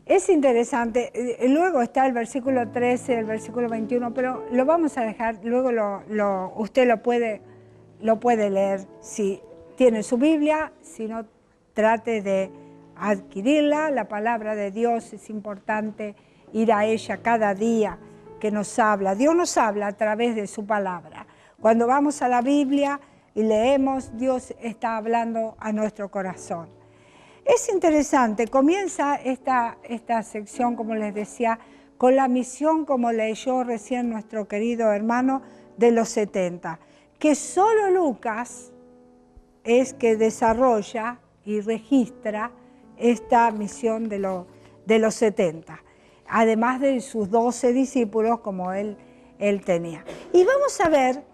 Es interesante. Luego está el versículo 13, el versículo 21, pero lo vamos a dejar, luego usted lo puede leer si tiene su Biblia, si no, trate de adquirirla. La palabra de Dios es importante, ir a ella cada día que nos habla. Dios nos habla a través de su palabra. Cuando vamos a la Biblia y leemos, Dios está hablando a nuestro corazón. Es interesante, comienza esta sección, como les decía, con la misión, como leyó recién nuestro querido hermano, de los 70, que solo Lucas es que desarrolla y registra esta misión de los 70, además de sus 12 discípulos como él tenía. Y vamos a ver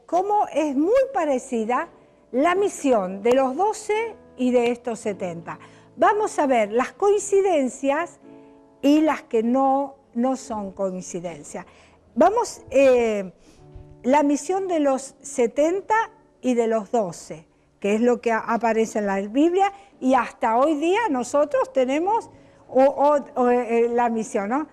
cómo es muy parecida la misión de los 12 y de estos 70. Vamos a ver las coincidencias y las que no son coincidencias. Vamos, la misión de los 70 y de los 12, que es lo que aparece en la Biblia, y hasta hoy día nosotros tenemos la misión, ¿no?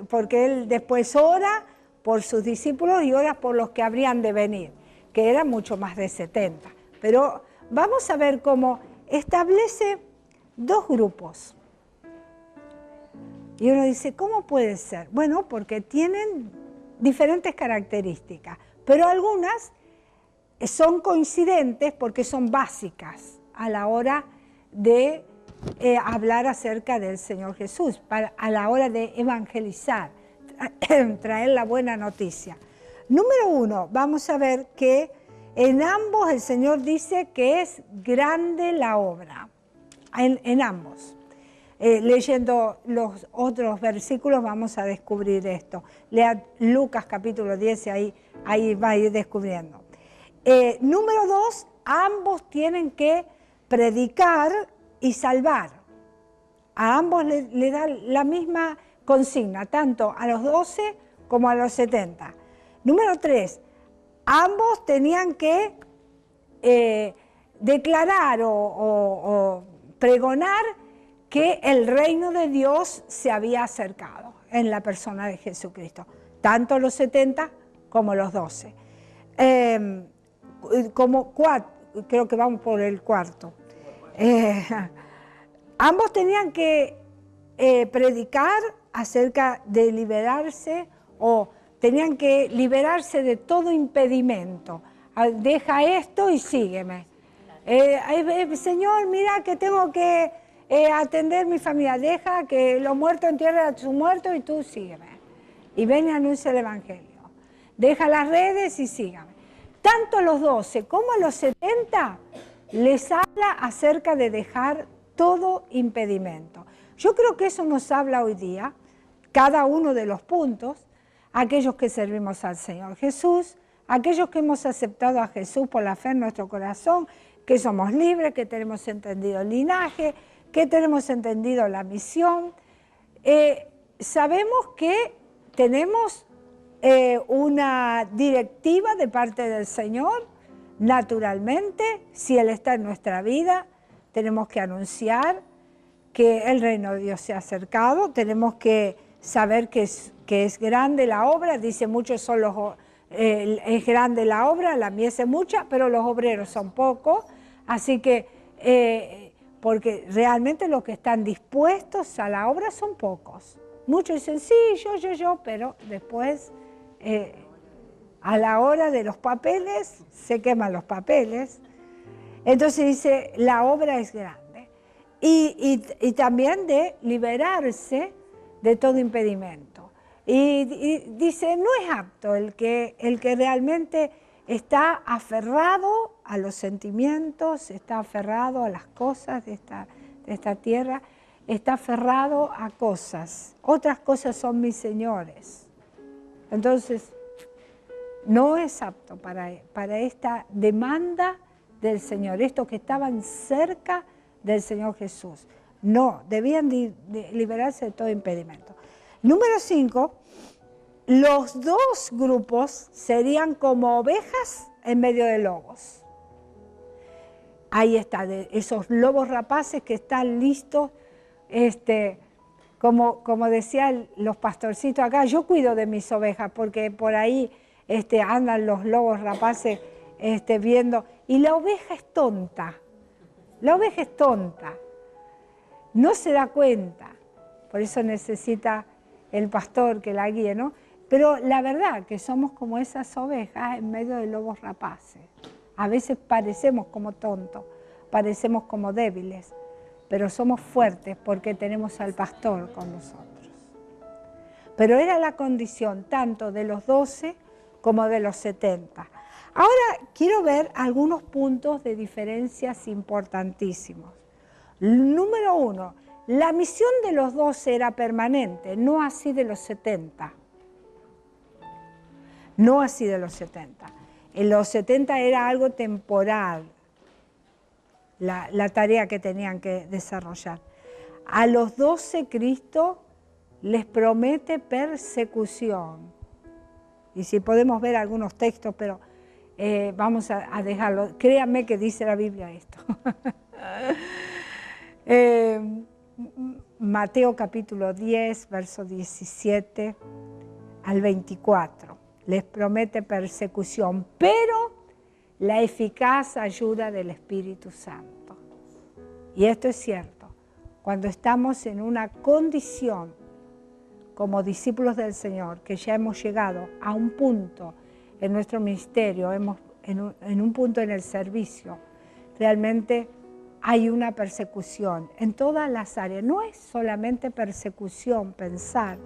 Porque Él después ora por sus discípulos y ora por los que habrían de venir, que eran mucho más de 70. Pero vamos a ver cómo establece dos grupos. Y uno dice, ¿cómo puede ser? Bueno, porque tienen diferentes características, pero algunas son coincidentes porque son básicas a la hora de hablar acerca del Señor Jesús, a la hora de evangelizar, traer la buena noticia. Número 1, vamos a ver que en ambos el Señor dice que es grande la obra, en ambos. Leyendo los otros versículos vamos a descubrir esto. Lea Lucas capítulo 10 y ahí va a ir descubriendo. Número 2, ambos tienen que predicar y salvar. A ambos le da la misma consigna, tanto a los 12 como a los 70. Número 3, ambos tenían que declarar o pregonar que el reino de Dios se había acercado en la persona de Jesucristo, tanto los 70 como los 12. Creo que vamos por el cuarto. Ambos tenían que predicar acerca de liberarse o tenían que liberarse de todo impedimento. Deja esto y sígueme. Señor, mira que tengo que atender mi familia. Deja que los muertos entierren a sus muertos y tú sígueme. Y ven y anuncia el Evangelio. Deja las redes y sígame. Tanto a los 12 como a los 70 les habla acerca de dejar todo impedimento. Yo creo que eso nos habla hoy día, cada uno de los puntos, aquellos que servimos al Señor Jesús, aquellos que hemos aceptado a Jesús por la fe en nuestro corazón, que somos libres, que tenemos entendido el linaje, que tenemos entendido la misión. Sabemos que tenemos una directiva de parte del Señor, naturalmente, si Él está en nuestra vida, tenemos que anunciar que el reino de Dios se ha acercado, tenemos que saber que es grande la obra, dice muchos son es grande la obra, la mies es mucha, pero los obreros son pocos, así que, porque realmente los que están dispuestos a la obra son pocos. Muchos dicen, sí, yo, pero después, a la hora de los papeles, se queman los papeles. Entonces dice, la obra es grande. Y también de liberarse de todo impedimento. Y dice, no es apto el que realmente está aferrado a los sentimientos, está aferrado a las cosas de esta tierra, está aferrado a cosas. Otras cosas son mis señores. Entonces, no es apto para esta demanda del Señor, estos que estaban cerca del Señor Jesús. No, debían de liberarse de todo impedimento. Número 5, los dos grupos serían como ovejas en medio de lobos. Ahí está, esos lobos rapaces que están listos, como decían los pastorcitos acá, yo cuido de mis ovejas porque por ahí andan los lobos rapaces viendo, y la oveja es tonta, no se da cuenta, por eso necesita el pastor que la guíe, ¿no? Pero la verdad que somos como esas ovejas en medio de lobos rapaces. A veces parecemos como tontos, parecemos como débiles, pero somos fuertes porque tenemos al pastor con nosotros. Pero era la condición tanto de los 12 como de los 70. Ahora quiero ver algunos puntos de diferencias importantísimos. Número 1, la misión de los 12 era permanente, no así de los 70. No así de los 70. En los 70 era algo temporal, la tarea que tenían que desarrollar. A los 12 Cristo les promete persecución. Y si podemos ver algunos textos, pero vamos a dejarlo. Créanme que dice la Biblia esto. Mateo capítulo 10, verso 17 al 24. Les promete persecución, pero la eficaz ayuda del Espíritu Santo. Y esto es cierto. Cuando estamos en una condición como discípulos del Señor, que ya hemos llegado a un punto en nuestro ministerio, en un punto en el servicio, realmente hay una persecución en todas las áreas. No es solamente persecución, pensar.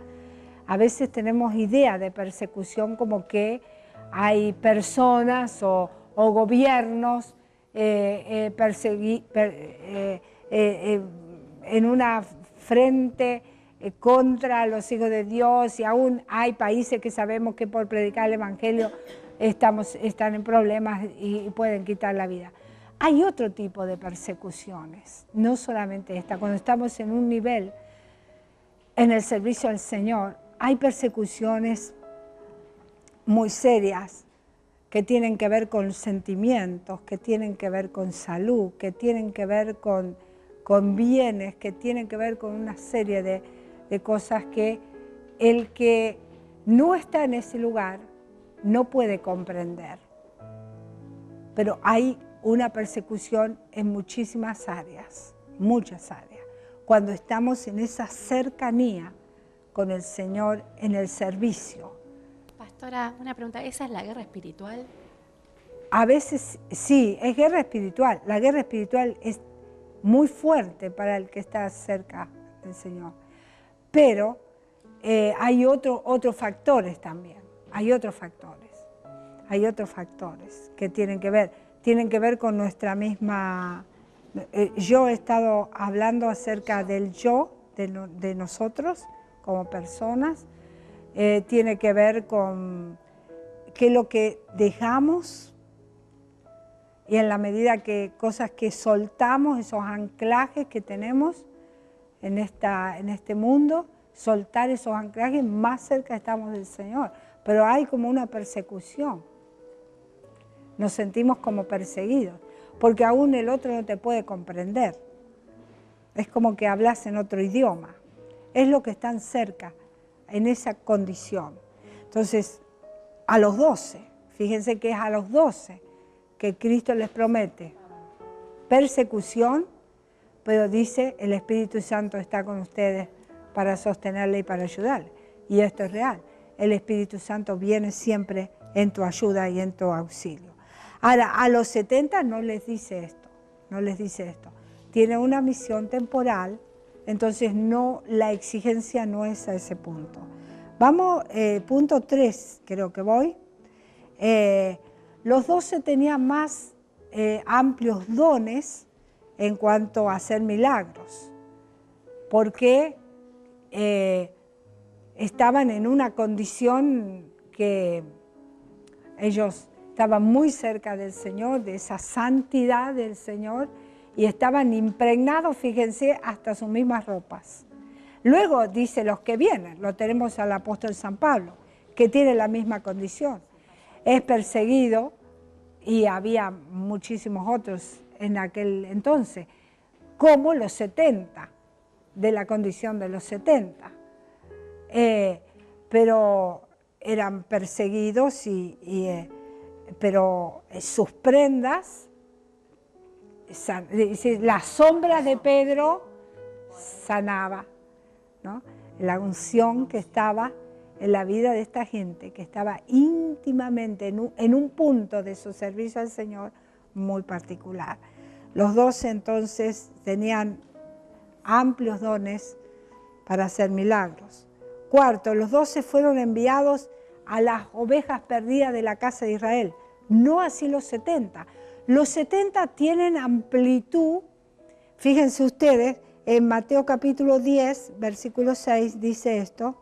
A veces tenemos idea de persecución como que hay personas o gobiernos en una frente contra los hijos de Dios, y aún hay países que sabemos que por predicar el Evangelio están en problemas y pueden quitar la vida. Hay otro tipo de persecuciones, no solamente esta. Cuando estamos en un nivel en el servicio al Señor, hay persecuciones muy serias que tienen que ver con sentimientos, que tienen que ver con salud, que tienen que ver con bienes, que tienen que ver con una serie de cosas que el que no está en ese lugar no puede comprender. Pero hay una persecución en muchísimas áreas, muchas áreas. Cuando estamos en esa cercanía con el Señor en el servicio. Pastora, una pregunta. ¿Esa es la guerra espiritual? A veces sí, es guerra espiritual. La guerra espiritual es muy fuerte para el que está cerca del Señor. Pero hay otros factores también. Hay otros factores que tienen que ver con nuestra misma... yo he estado hablando acerca del yo, de nosotros como personas. Tiene que ver con qué es lo que dejamos, y en la medida que cosas que soltamos, esos anclajes que tenemos en este mundo, soltar esos anclajes, más cerca estamos del Señor. Pero hay como una persecución. Nos sentimos como perseguidos, porque aún el otro no te puede comprender. Es como que hablas en otro idioma. Es lo que están cerca, en esa condición. Entonces, a los 12, fíjense que es a los 12 que Cristo les promete persecución, pero dice, el Espíritu Santo está con ustedes para sostenerle y para ayudarle. Y esto es real. El Espíritu Santo viene siempre en tu ayuda y en tu auxilio. Ahora, a los 70 no les dice esto, Tiene una misión temporal, entonces la exigencia no es a ese punto. Vamos, punto 3, creo que voy. Los 12 tenían más amplios dones en cuanto a hacer milagros, porque estaban en una condición que ellos estaban muy cerca del Señor, de esa santidad del Señor, y estaban impregnados, fíjense, hasta sus mismas ropas. Luego dice los que vienen, lo tenemos al apóstol San Pablo, que tiene la misma condición. Es perseguido, y había muchísimos otros en aquel entonces, como los 70, de la condición de los 70. Pero eran perseguidos, pero sus prendas, la sombra de Pedro sanaba, ¿no? La unción que estaba en la vida de esta gente, que estaba íntimamente en un punto de su servicio al Señor muy particular. Los 12 entonces tenían amplios dones para hacer milagros. Cuarto, los 12 fueron enviados a las ovejas perdidas de la casa de Israel, no así los 70. Los 70 tienen amplitud, fíjense ustedes, en Mateo capítulo 10, versículo 6, dice esto,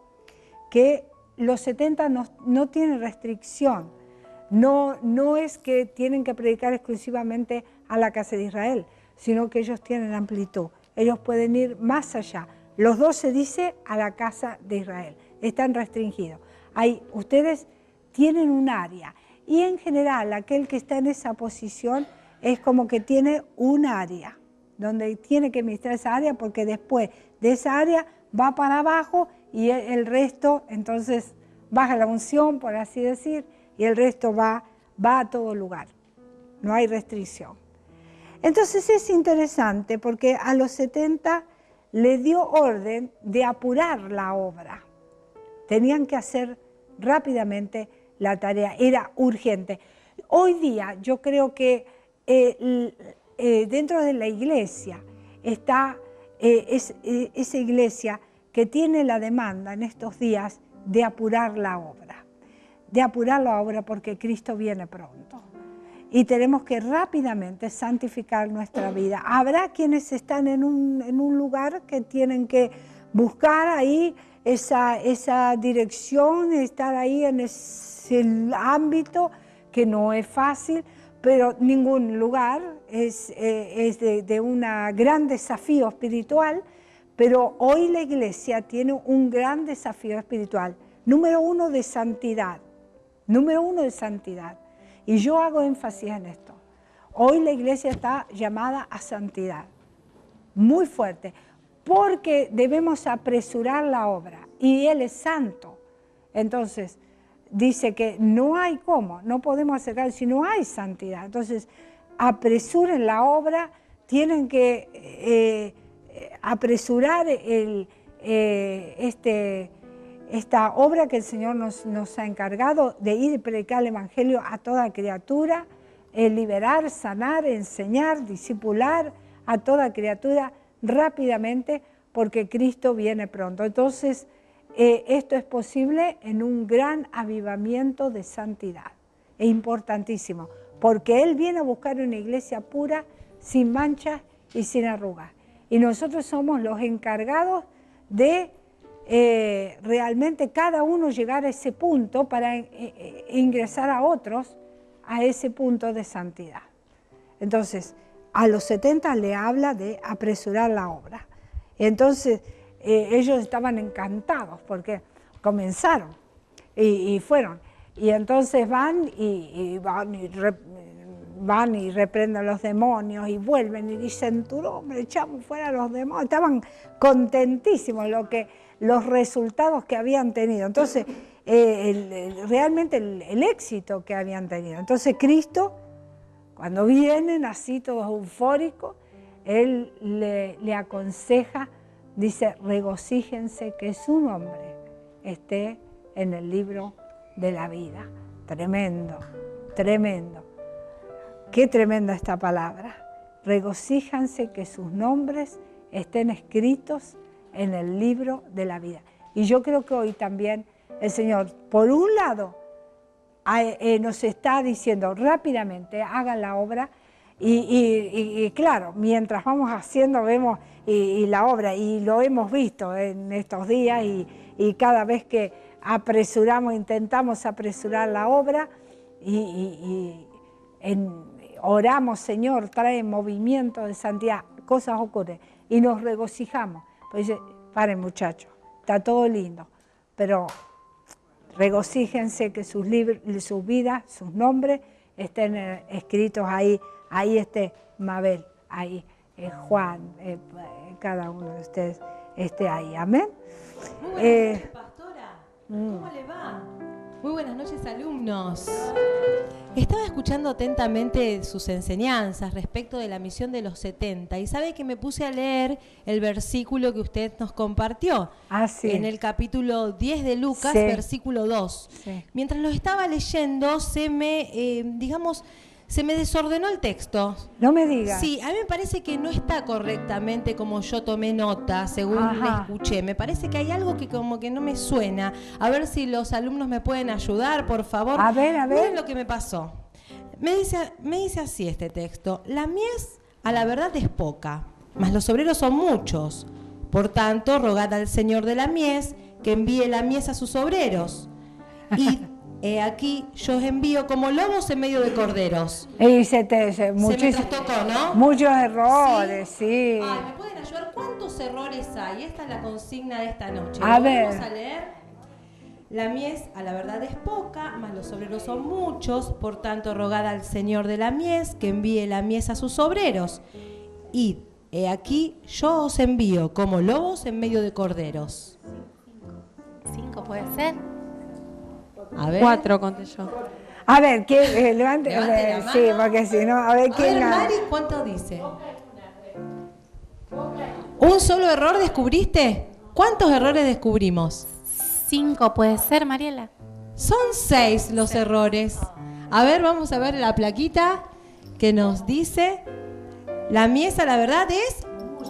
que los 70 no tienen restricción, no es que tienen que predicar exclusivamente a la casa de Israel, sino que ellos tienen amplitud, ellos pueden ir más allá. Los 12 dice a la casa de Israel, están restringidos. Ustedes tienen un área, y en general aquel que está en esa posición es como que tiene un área, donde tiene que administrar esa área, porque después de esa área va para abajo y el resto, entonces baja la unción, por así decir, y el resto va a todo lugar, no hay restricción. Entonces es interesante porque a los 70 le dio orden de apurar la obra. Tenían que hacer rápidamente la tarea, era urgente. Hoy día yo creo que dentro de la iglesia está esa iglesia que tiene la demanda en estos días de apurar la obra. De apurar la obra porque Cristo viene pronto. Y tenemos que rápidamente santificar nuestra vida. Habrá quienes están en un lugar que tienen que buscar ahí esa dirección, estar ahí en ese ámbito que no es fácil, pero ningún lugar es de un gran desafío espiritual, pero hoy la iglesia tiene un gran desafío espiritual. Número 1 de santidad. Número 1 de santidad. Y yo hago énfasis en esto. Hoy la iglesia está llamada a santidad. Muy fuerte. Porque debemos apresurar la obra. Y Él es santo. Entonces, dice que no hay cómo, no podemos acercar si no hay santidad. Entonces, apresuren la obra, tienen que apresurar esta obra que el Señor nos ha encargado de ir y predicar el Evangelio a toda criatura, liberar, sanar, enseñar, discipular a toda criatura rápidamente, porque Cristo viene pronto. Entonces, esto es posible en un gran avivamiento de santidad. Es importantísimo, porque Él viene a buscar una iglesia pura, sin manchas y sin arrugas. Y nosotros somos los encargados de realmente cada uno llegar a ese punto para ingresar a otros a ese punto de santidad. Entonces, a los 70 le habla de apresurar la obra. Entonces, ellos estaban encantados porque comenzaron y fueron. Y entonces van y reprenden los demonios y vuelven y dicen, tu nombre, echamos fuera a los demonios. Estaban contentísimos los resultados que habían tenido. Entonces, realmente el éxito que habían tenido. Entonces Cristo, cuando vienen así todos eufóricos, Él le aconseja, dice, regocíjense que su nombre esté en el libro de la vida. Tremendo, tremendo. Qué tremenda esta palabra. Regocíjanse que sus nombres estén escritos en el libro de la vida. Y yo creo que hoy también el Señor, por un lado, nos está diciendo rápidamente, hagan la obra, y claro, mientras vamos haciendo, vemos y la obra, y lo hemos visto en estos días, y cada vez que apresuramos, intentamos apresurar la obra, oramos, Señor, trae movimiento de santidad, cosas ocurren, y nos regocijamos. Pues dice, paren muchachos, está todo lindo, pero regocíjense que sus vidas, sus nombres estén escritos ahí esté Mabel, ahí Juan, cada uno de ustedes esté ahí, amén. Muy buenas noches, pastora, ¿cómo le va? Muy buenas noches, alumnos. Estaba escuchando atentamente sus enseñanzas respecto de la misión de los 70 y sabe que me puse a leer el versículo que usted nos compartió en el capítulo 10 de Lucas, versículo 2. Sí. Mientras lo estaba leyendo se me desordenó el texto. No me digas. Sí, a mí me parece que no está correctamente como yo tomé nota, según me escuché. Me parece que hay algo que como que no me suena. A ver si los alumnos me pueden ayudar, por favor. A ver. Miren lo que me pasó. Me dice así este texto. La mies a la verdad es poca, mas los obreros son muchos. Por tanto, rogad al Señor de la mies que envíe la mies a sus obreros. Y aquí yo os envío como lobos en medio de corderos. Y se me trastocó, ¿no? Muchos errores, sí. Ay, ¿me pueden ayudar? ¿Cuántos errores hay? Esta es la consigna de esta noche. A ver. Vamos a leer. La mies a la verdad es poca, mas los obreros son muchos. Por tanto, rogad al Señor de la mies que envíe la mies a sus obreros. Id, aquí yo os envío como lobos en medio de corderos. 5 puede ser. A ver. 4 conté yo. A ver, levante la mano. Sí, porque si no, a ver quién gana. Mari, ¿cuánto dice? ¿Un solo error descubriste? ¿Cuántos errores descubrimos? 5 puede ser, Mariela. Son 6 los errores. A ver, vamos a ver la plaquita que nos dice: la mies a la verdad es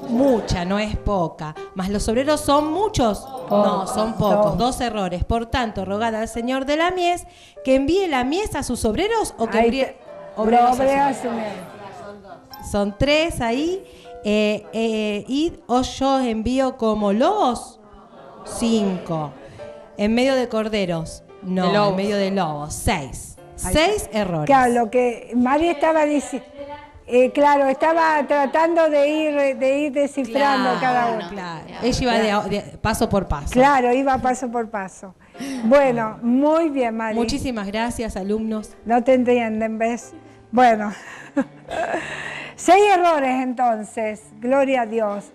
mucha, no es poca. Mas los obreros son muchos. No, son pocos. 2 errores. Por tanto, rogad al Señor de la mies que envíe la mies a sus obreros o que envíe obreros a sus obreros. Son 3 ahí. Id o yo os envío como lobos. 5. En medio de corderos. No, en medio de lobos. 6. 6 errores. Claro, lo que María estaba diciendo. Claro, estaba tratando de ir descifrando cada uno. Claro. Ella iba de paso por paso. Claro, iba paso por paso. Bueno, muy bien, María. Muchísimas gracias, alumnos. No te entienden, ¿ves? Bueno, 6 errores entonces, gloria a Dios.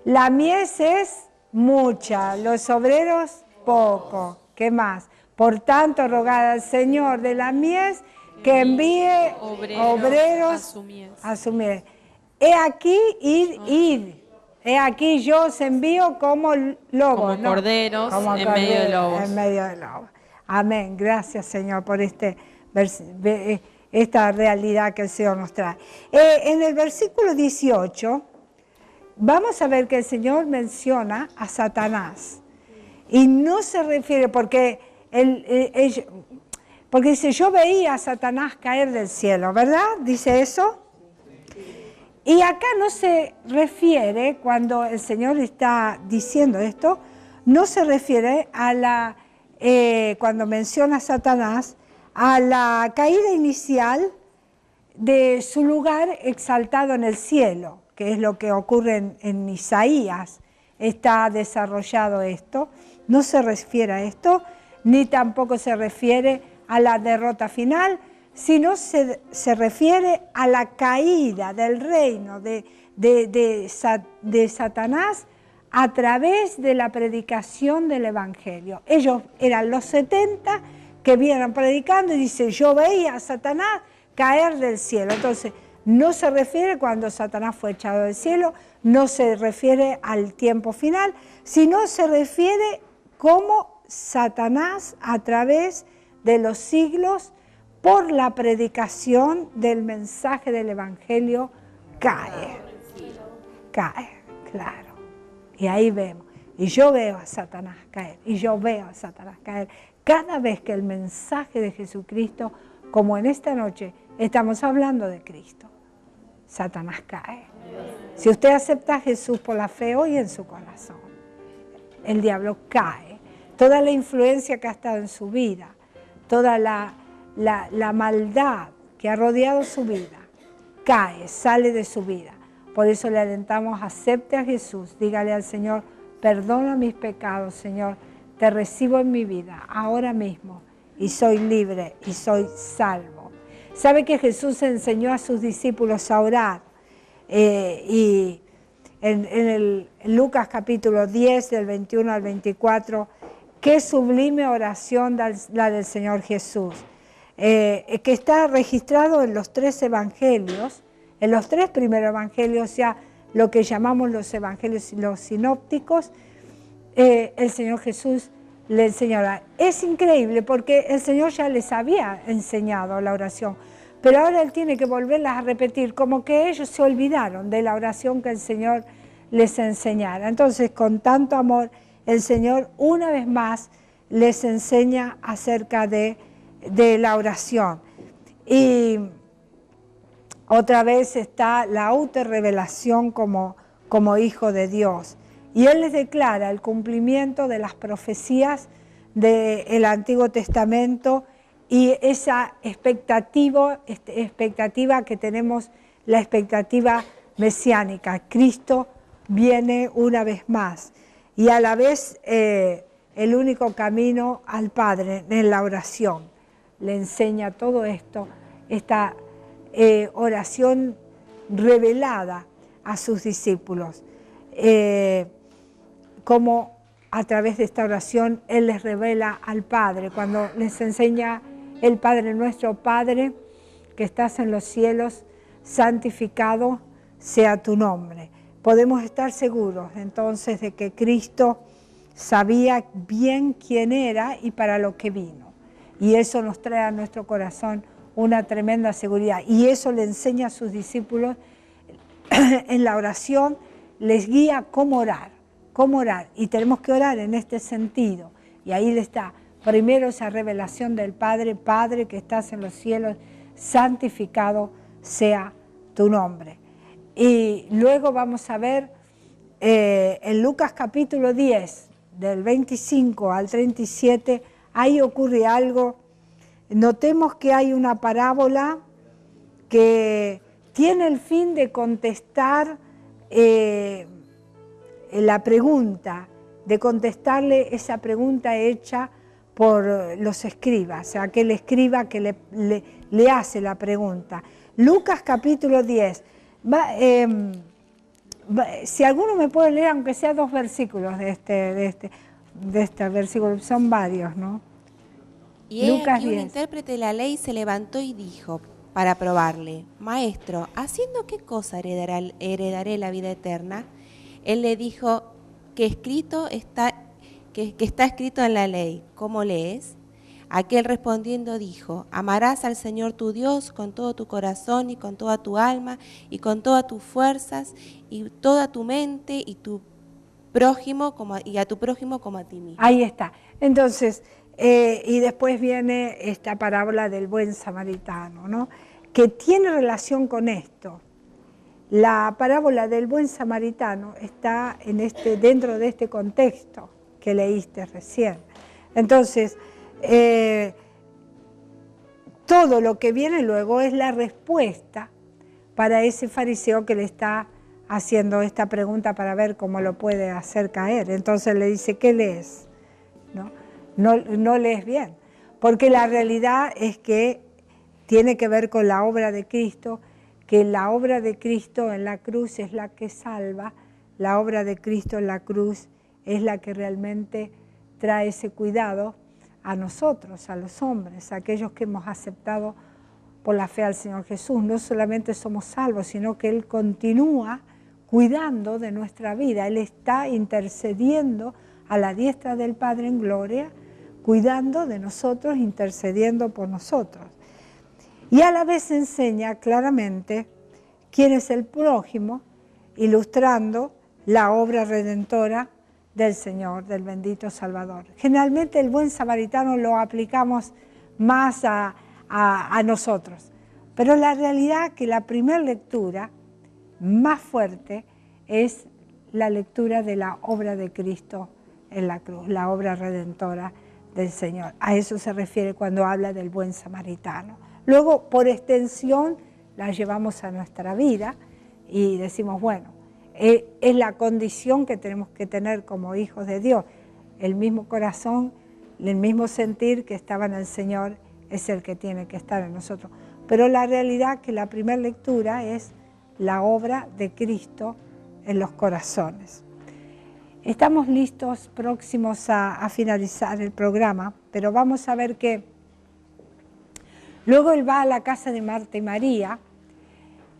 La mies es mucha, los obreros poco. ¿Qué más? Por tanto, rogad al Señor de la mies que envíe obreros a su mies. He aquí, id. He aquí yo os envío como lobos. Como corderos en medio de lobos. En medio de lobos. Amén. Gracias, Señor, por esta realidad que el Señor nos trae. En el versículo 18, vamos a ver que el Señor menciona a Satanás. Y no se refiere, porque dice, yo veía a Satanás caer del cielo, ¿verdad? Dice eso. Y acá no se refiere, cuando el Señor está diciendo esto, no se refiere a cuando menciona a Satanás, a la caída inicial de su lugar exaltado en el cielo, que es lo que ocurre en Isaías. Está desarrollado esto, no se refiere a esto, ni tampoco se refiere a la derrota final, sino se refiere a la caída del reino de Satanás a través de la predicación del Evangelio. Ellos eran los 70 que vienen predicando y dice, yo veía a Satanás caer del cielo. Entonces, no se refiere cuando Satanás fue echado del cielo, no se refiere al tiempo final, sino se refiere cómo Satanás a través de los siglos, por la predicación del mensaje del Evangelio, cae, claro. Y ahí vemos, y yo veo a Satanás caer, y yo veo a Satanás caer. Cada vez que el mensaje de Jesucristo, como en esta noche, estamos hablando de Cristo, Satanás cae. Si usted acepta a Jesús por la fe hoy en su corazón, el diablo cae. Toda la influencia que ha estado en su vida, toda la maldad que ha rodeado su vida, cae, sale de su vida. Por eso le alentamos, acepte a Jesús, dígale al Señor, perdona mis pecados, Señor, te recibo en mi vida ahora mismo y soy libre y soy salvo. ¿Sabe que Jesús enseñó a sus discípulos a orar? Y en Lucas capítulo 10, del 21 al 24, qué sublime oración la del Señor Jesús. Que está registrado en los 3 evangelios, en los 3 primeros evangelios, ya lo que llamamos los evangelios los sinópticos, el Señor Jesús le enseñó a orar. Es increíble porque el Señor ya les había enseñado la oración, pero ahora Él tiene que volverlas a repetir, como que ellos se olvidaron de la oración que el Señor les enseñara. Entonces, con tanto amor, el Señor una vez más les enseña acerca de la oración. Y otra vez está la autorrevelación como hijo de Dios. Y Él les declara el cumplimiento de las profecías del Antiguo Testamento y esa expectativa que tenemos, la expectativa mesiánica. Cristo viene una vez más. Y a la vez el único camino al Padre en la oración. Le enseña todo esto, esta oración revelada a sus discípulos. Cómo a través de esta oración Él les revela al Padre, cuando les enseña el Padre nuestro, Padre que estás en los cielos, santificado sea tu nombre. Podemos estar seguros entonces de que Cristo sabía bien quién era y para lo que vino. Y eso nos trae a nuestro corazón una tremenda seguridad. Y eso le enseña a sus discípulos en la oración, les guía cómo orar. Y tenemos que orar en este sentido. Y ahí le está, primero esa revelación del Padre, Padre que estás en los cielos, santificado sea tu nombre. Y luego vamos a ver en Lucas capítulo 10, del 25 al 37, ahí ocurre algo. Notemos que hay una parábola que tiene el fin de contestar la pregunta, de contestarle esa pregunta hecha por los escribas, o sea, aquel escriba que le hace la pregunta. Lucas capítulo 10. Si alguno me puede leer, aunque sea 2 versículos de este versículo, son varios, ¿no? Y Lucas aquí un 10. intérprete de la ley se levantó y dijo, para probarle, Maestro, ¿haciendo qué cosa heredaré la vida eterna? Él le dijo que está escrito en la ley. ¿Cómo lees? Aquel respondiendo dijo: amarás al Señor tu Dios con todo tu corazón y con toda tu alma y con todas tus fuerzas y toda tu mente y a tu prójimo como a ti mismo. Ahí está. Entonces, y después viene esta parábola del buen samaritano, ¿no? Que tiene relación con esto. La parábola del buen samaritano está dentro de este contexto que leíste recién. Entonces, todo lo que viene luego es la respuesta para ese fariseo que le está haciendo esta pregunta para ver cómo lo puede hacer caer. Entonces le dice: ¿qué lees? No lees bien, porque la realidad es que tiene que ver con la obra de Cristo, que la obra de Cristo en la cruz es la que salva, la obra de Cristo en la cruz es la que realmente trae ese cuidado a nosotros, a los hombres, a aquellos que hemos aceptado por la fe al Señor Jesús. No solamente somos salvos, sino que Él continúa cuidando de nuestra vida. Él está intercediendo a la diestra del Padre en gloria, cuidando de nosotros, intercediendo por nosotros. Y a la vez enseña claramente quién es el prójimo, ilustrando la obra redentora del Señor, del bendito Salvador. Generalmente el buen samaritano lo aplicamos más a nosotros, pero la realidad que la primera lectura más fuerte es la lectura de la obra de Cristo en la cruz, la obra redentora del Señor. A eso se refiere cuando habla del buen samaritano. Luego, por extensión, la llevamos a nuestra vida y decimos, bueno, es la condición que tenemos que tener como hijos de Dios. El mismo corazón, el mismo sentir que estaba en el Señor es el que tiene que estar en nosotros. Pero la realidad que la primera lectura es la obra de Cristo en los corazones. Estamos listos, próximos a finalizar el programa, pero vamos a ver que luego él va a la casa de Marta y María.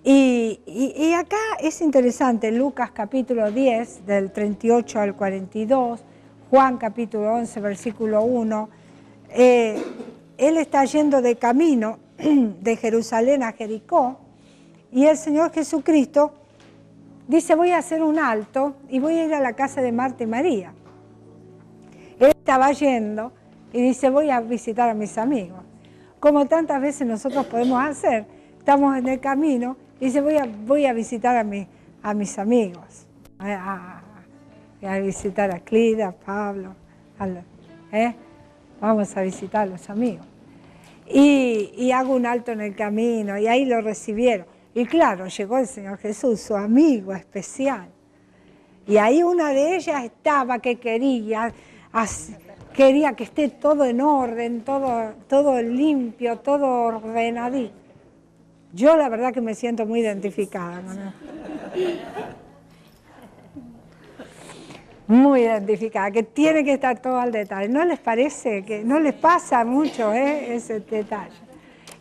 Y acá es interesante, Lucas capítulo 10, del 38 al 42, Juan capítulo 11, versículo 1, él está yendo de camino de Jerusalén a Jericó, y el Señor Jesucristo dice: voy a hacer un alto y voy a ir a la casa de Marta y María. Él estaba yendo y dice: voy a visitar a mis amigos. Como tantas veces nosotros podemos hacer, estamos en el camino y dice: voy a visitar a mis amigos, a visitar a Clida, a Pablo, vamos a visitar a los amigos. Y hago un alto en el camino y ahí lo recibieron. Y claro, llegó el Señor Jesús, su amigo especial. Y ahí una de ellas estaba que quería que esté todo en orden, todo limpio, todo ordenadito. Yo la verdad que me siento muy identificada, ¿no? Muy identificada, que tiene que estar todo al detalle. ¿No les parece? Que no les pasa mucho ese detalle.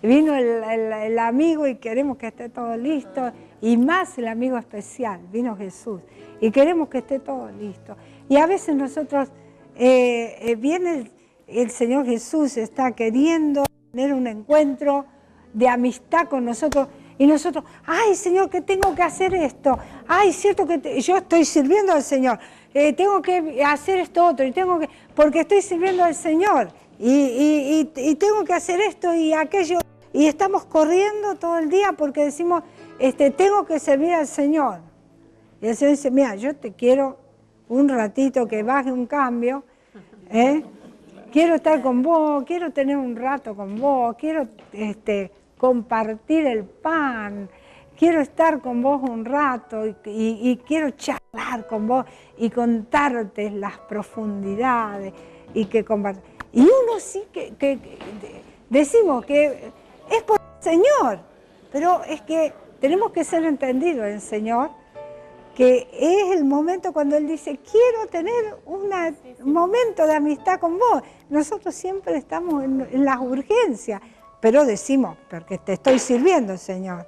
Vino el amigo y queremos que esté todo listo, y más el amigo especial, vino Jesús, y queremos que esté todo listo. Y a veces nosotros, viene el Señor Jesús, está queriendo tener un encuentro de amistad con nosotros, y nosotros, ay Señor, que tengo que hacer esto, ay, cierto que yo estoy sirviendo al Señor, tengo que hacer esto otro, porque estoy sirviendo al Señor, y tengo que hacer esto y aquello, y estamos corriendo todo el día porque decimos, tengo que servir al Señor. Y el Señor dice: mira, yo te quiero un ratito que baje un cambio, quiero estar con vos, quiero tener un rato con vos, quiero compartir el pan, quiero estar con vos un rato y quiero charlar con vos y contarte las profundidades y que compartir. Y uno sí que decimos que es por el Señor, pero es que tenemos que ser entendidos el Señor, que es el momento cuando Él dice: quiero tener un momento de amistad con vos. Nosotros siempre estamos en las urgencias, pero decimos, porque te estoy sirviendo, Señor,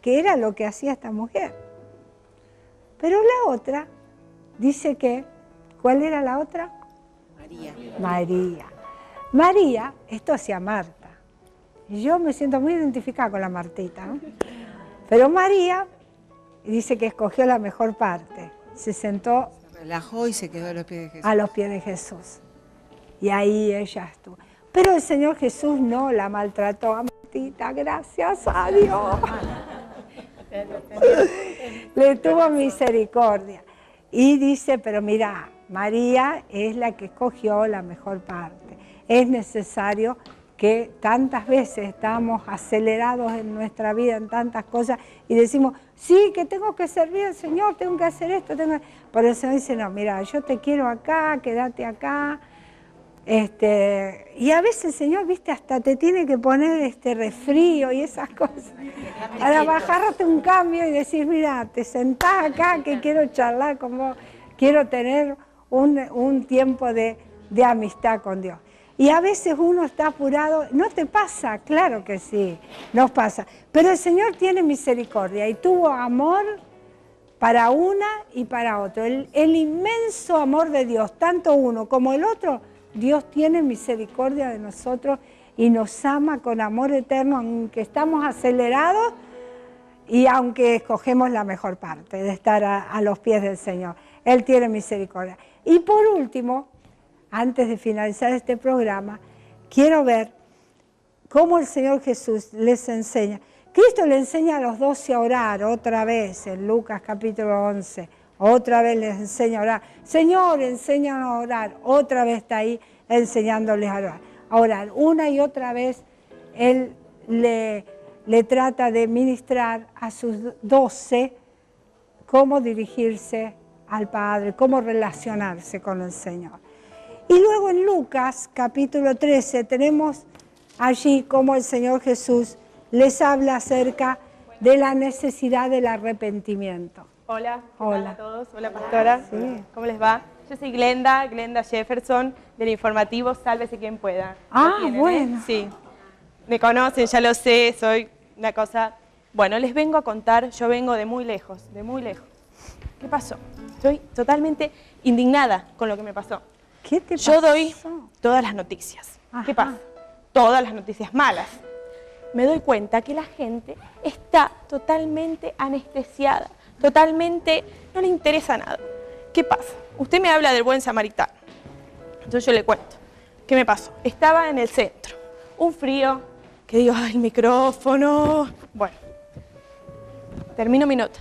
que era lo que hacía esta mujer. Pero la otra dice que, ¿cuál era la otra? María. María. María, esto hacía Marta. Y yo me siento muy identificada con la Martita, ¿no? Pero María dice que escogió la mejor parte. Se sentó, Se relajó y se quedó a los pies de Jesús. a los pies de Jesús. Y ahí ella estuvo. Pero el Señor Jesús no la maltrató a Martita, gracias a Dios. Le tuvo misericordia. Y dice, pero mira, María es la que escogió la mejor parte. Es necesario que tantas veces estamos acelerados en nuestra vida, en tantas cosas, y decimos, sí, que tengo que servir al Señor, tengo que hacer esto, pero el Señor dice, no, mira, yo te quiero acá, quédate acá. Y a veces el Señor, viste, hasta te tiene que poner resfrío y esas cosas. Para bajarte un cambio y decir, mira, te sentás acá que quiero charlar con vos, quiero tener un tiempo de amistad con Dios. Y a veces uno está apurado, ¿no te pasa? Claro que sí, nos pasa. Pero el Señor tiene misericordia y tuvo amor para una y para otro. El inmenso amor de Dios, tanto uno como el otro, Dios tiene misericordia de nosotros y nos ama con amor eterno, aunque estamos acelerados y aunque escogemos la mejor parte de estar a los pies del Señor. Él tiene misericordia. Y por último, antes de finalizar este programa, quiero ver cómo el Señor Jesús les enseña. Cristo le enseña a los 12 a orar otra vez en Lucas capítulo 11. Otra vez les enseña a orar. Señor, enséñanos a orar. Otra vez está ahí enseñándoles a orar. Una y otra vez Él le trata de ministrar a sus 12 cómo dirigirse al Padre, cómo relacionarse con el Señor. Y luego en Lucas capítulo 13 tenemos allí cómo el Señor Jesús les habla acerca de la necesidad del arrepentimiento. Hola, ¿qué Hola. tal a todos? Hola, pastora. Sí. ¿Cómo les va? Yo soy Glenda Jefferson, del informativo Sálvese quien pueda. Ah, ¿Lo tienen, bueno. Sí. Me conocen, ya lo sé, soy una cosa... Bueno, les vengo a contar, yo vengo de muy lejos, de muy lejos. ¿Qué pasó? Estoy totalmente indignada con lo que me pasó. ¿Qué te pasó? Yo doy todas las noticias. Ajá. ¿Qué pasa? Todas las noticias malas. Me doy cuenta que la gente está totalmente anestesiada, totalmente, no le interesa nada. ¿Qué pasa? Usted me habla del buen samaritano. Entonces yo le cuento. ¿Qué me pasó? Estaba en el centro. Un frío, que digo, ¡ay, el micrófono! Bueno, termino mi nota.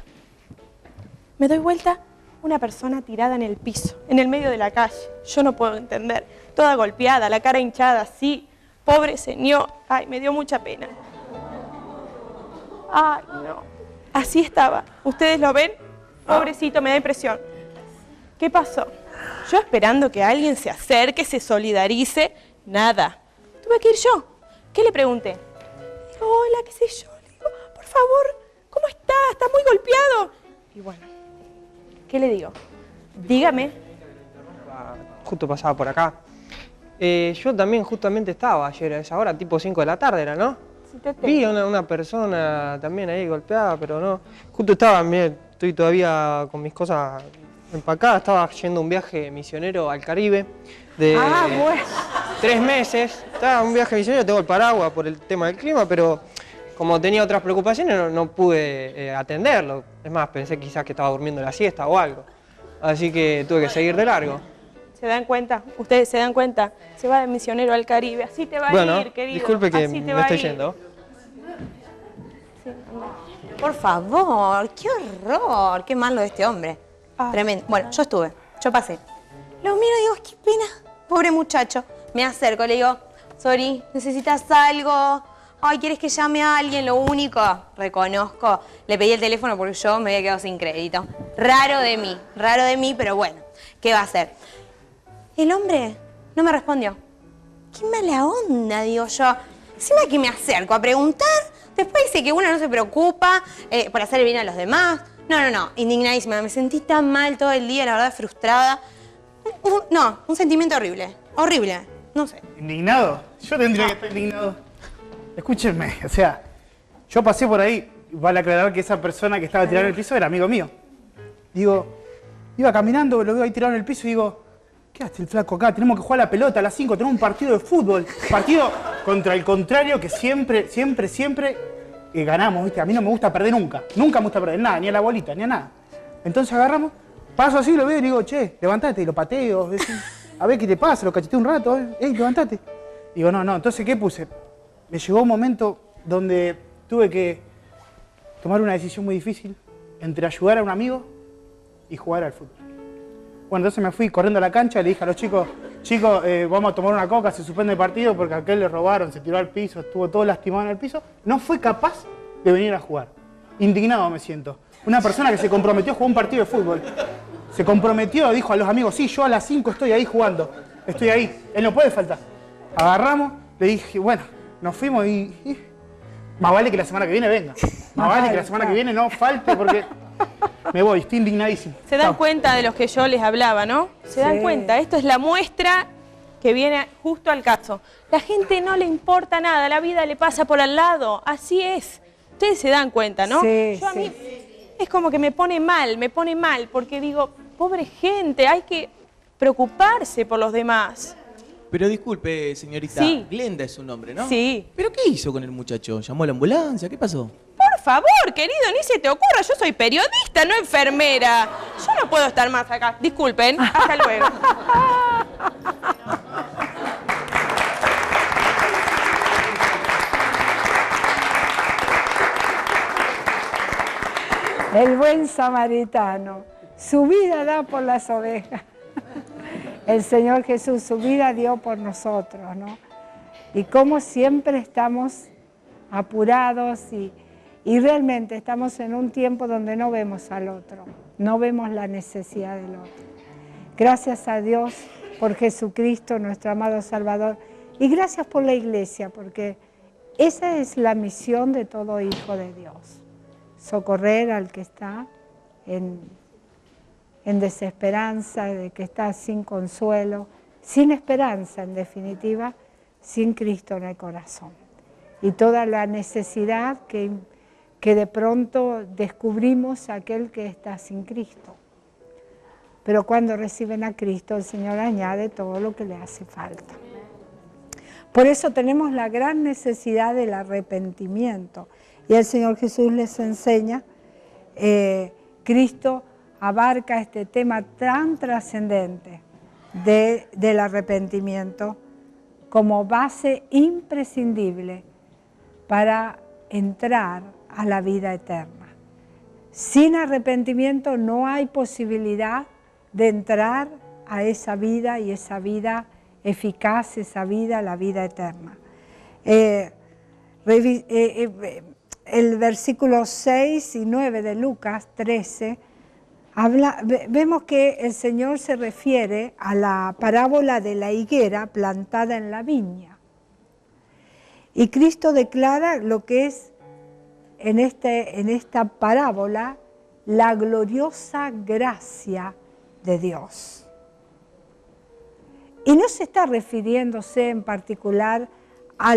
Me doy vuelta, una persona tirada en el piso, en el medio de la calle. Yo no puedo entender. Toda golpeada, la cara hinchada, así. Pobre señor. Ay, me dio mucha pena. Ay, no. Así estaba. ¿Ustedes lo ven? Pobrecito, me da impresión. ¿Qué pasó? Yo esperando que alguien se acerque, se solidarice. Nada. Tuve que ir yo. ¿Qué le pregunté? Digo, hola, qué sé yo. Le digo, por favor, ¿cómo está? Está muy golpeado. Y bueno, ¿qué le digo? Dígame. Justo pasaba por acá. Yo también justamente estaba ayer a esa hora, tipo 5 de la tarde era, ¿no? Sí, te Vi a una persona también ahí golpeada, pero no. Justo estaba, miren, estoy todavía con mis cosas empacadas, estaba yendo a un viaje misionero al Caribe de bueno. 3 meses. Estaba un viaje misionero, tengo el paraguas por el tema del clima, pero como tenía otras preocupaciones no pude atenderlo. Es más, pensé quizás que estaba durmiendo la siesta o algo. Así que tuve que seguir de largo. ¿Se dan cuenta? ¿Ustedes se dan cuenta? Se va de misionero al Caribe. Así te va a ir, querido. Disculpe que Así te me va a estoy ir. yendo. Sí, anda. Por favor, qué horror, qué malo de este hombre. Tremendo. Bueno, yo pasé. Lo miro y digo, qué pena, pobre muchacho. Me acerco, le digo, sorry, ¿necesitas algo? Ay, ¿quieres que llame a alguien? Lo único, reconozco, le pedí el teléfono porque yo me había quedado sin crédito. Raro de mí, pero bueno, ¿qué va a hacer? El hombre no me respondió. Qué mala onda, digo yo. Encima que me acerco a preguntar, después dice que uno no se preocupa por hacer el bien a los demás. No, indignadísima. Me sentí tan mal todo el día, la verdad, frustrada. Un sentimiento horrible. Horrible, no sé. ¿Indignado? Yo tendría que estar indignado. Escúchenme, o sea, yo pasé por ahí, vale aclarar que esa persona que estaba tirada en el piso era amigo mío. Digo, Iba caminando, lo veo ahí tirado en el piso y digo, ¿qué hace el flaco acá? Tenemos que jugar la pelota a las 5, tenemos un partido de fútbol. Partido contra el contrario que siempre ganamos, ¿viste? A mí no me gusta perder nunca. Nunca me gusta perder nada, ni a la bolita, ni a nada. Entonces agarramos, paso así, lo veo y digo, che, levantate, y lo pateo. A ver qué te pasa, lo cacheteo un rato, levantate. Digo, no, entonces, ¿qué puse? Me llegó un momento donde tuve que tomar una decisión muy difícil entre ayudar a un amigo y jugar al fútbol. Bueno, entonces me fui corriendo a la cancha y le dije a los chicos, vamos a tomar una coca, se suspende el partido porque a aquel le robaron, se tiró al piso, estuvo todo lastimado en el piso. No fue capaz de venir a jugar. Indignado me siento. Una persona que se comprometió a jugar un partido de fútbol. Se comprometió, dijo a los amigos, sí, yo a las 5 estoy ahí jugando. Estoy ahí, él no puede faltar. Agarramos, le dije, bueno, nos fuimos y más vale que la semana que viene venga. Más vale que la semana que viene no falte porque me voy, estoy indignadísimo. Se dan cuenta de los que yo les hablaba, ¿no? Se dan cuenta, esto es la muestra que viene justo al caso. La gente no le importa nada, la vida le pasa por al lado, así es. Ustedes se dan cuenta, ¿no? Sí, yo a mí es como que me pone mal, porque digo, pobre gente, hay que preocuparse por los demás. Pero disculpe, señorita, Sí. Glenda es su nombre, ¿no? Sí. ¿Pero qué hizo con el muchacho? ¿Llamó a la ambulancia? ¿Qué pasó? Por favor, querido, ni se te ocurra, yo soy periodista, no enfermera. Yo no puedo estar más acá. Disculpen, hasta luego. El buen samaritano, su vida da por las ovejas. El Señor Jesús su vida dio por nosotros, ¿no? Y como siempre estamos apurados y realmente estamos en un tiempo donde no vemos al otro, no vemos la necesidad del otro. Gracias a Dios por Jesucristo, nuestro amado Salvador, y gracias por la Iglesia, porque esa es la misión de todo hijo de Dios, socorrer al que está en desesperanza, de que está sin consuelo, sin esperanza en definitiva, sin Cristo en el corazón. Y toda la necesidad que de pronto descubrimos aquel que está sin Cristo. Pero cuando reciben a Cristo, el Señor añade todo lo que le hace falta. Por eso tenemos la gran necesidad del arrepentimiento. Y el Señor Jesús les enseña, Cristo abarca este tema tan trascendente del arrepentimiento como base imprescindible para entrar a la vida eterna. Sin arrepentimiento no hay posibilidad de entrar a esa vida y esa vida eficaz, esa vida, la vida eterna. El versículo 6 y 9 de Lucas 13 vemos que el Señor se refiere a la parábola de la higuera plantada en la viña. Y Cristo declara lo que es en esta parábola la gloriosa gracia de Dios. Y no se está refiriéndose en particular a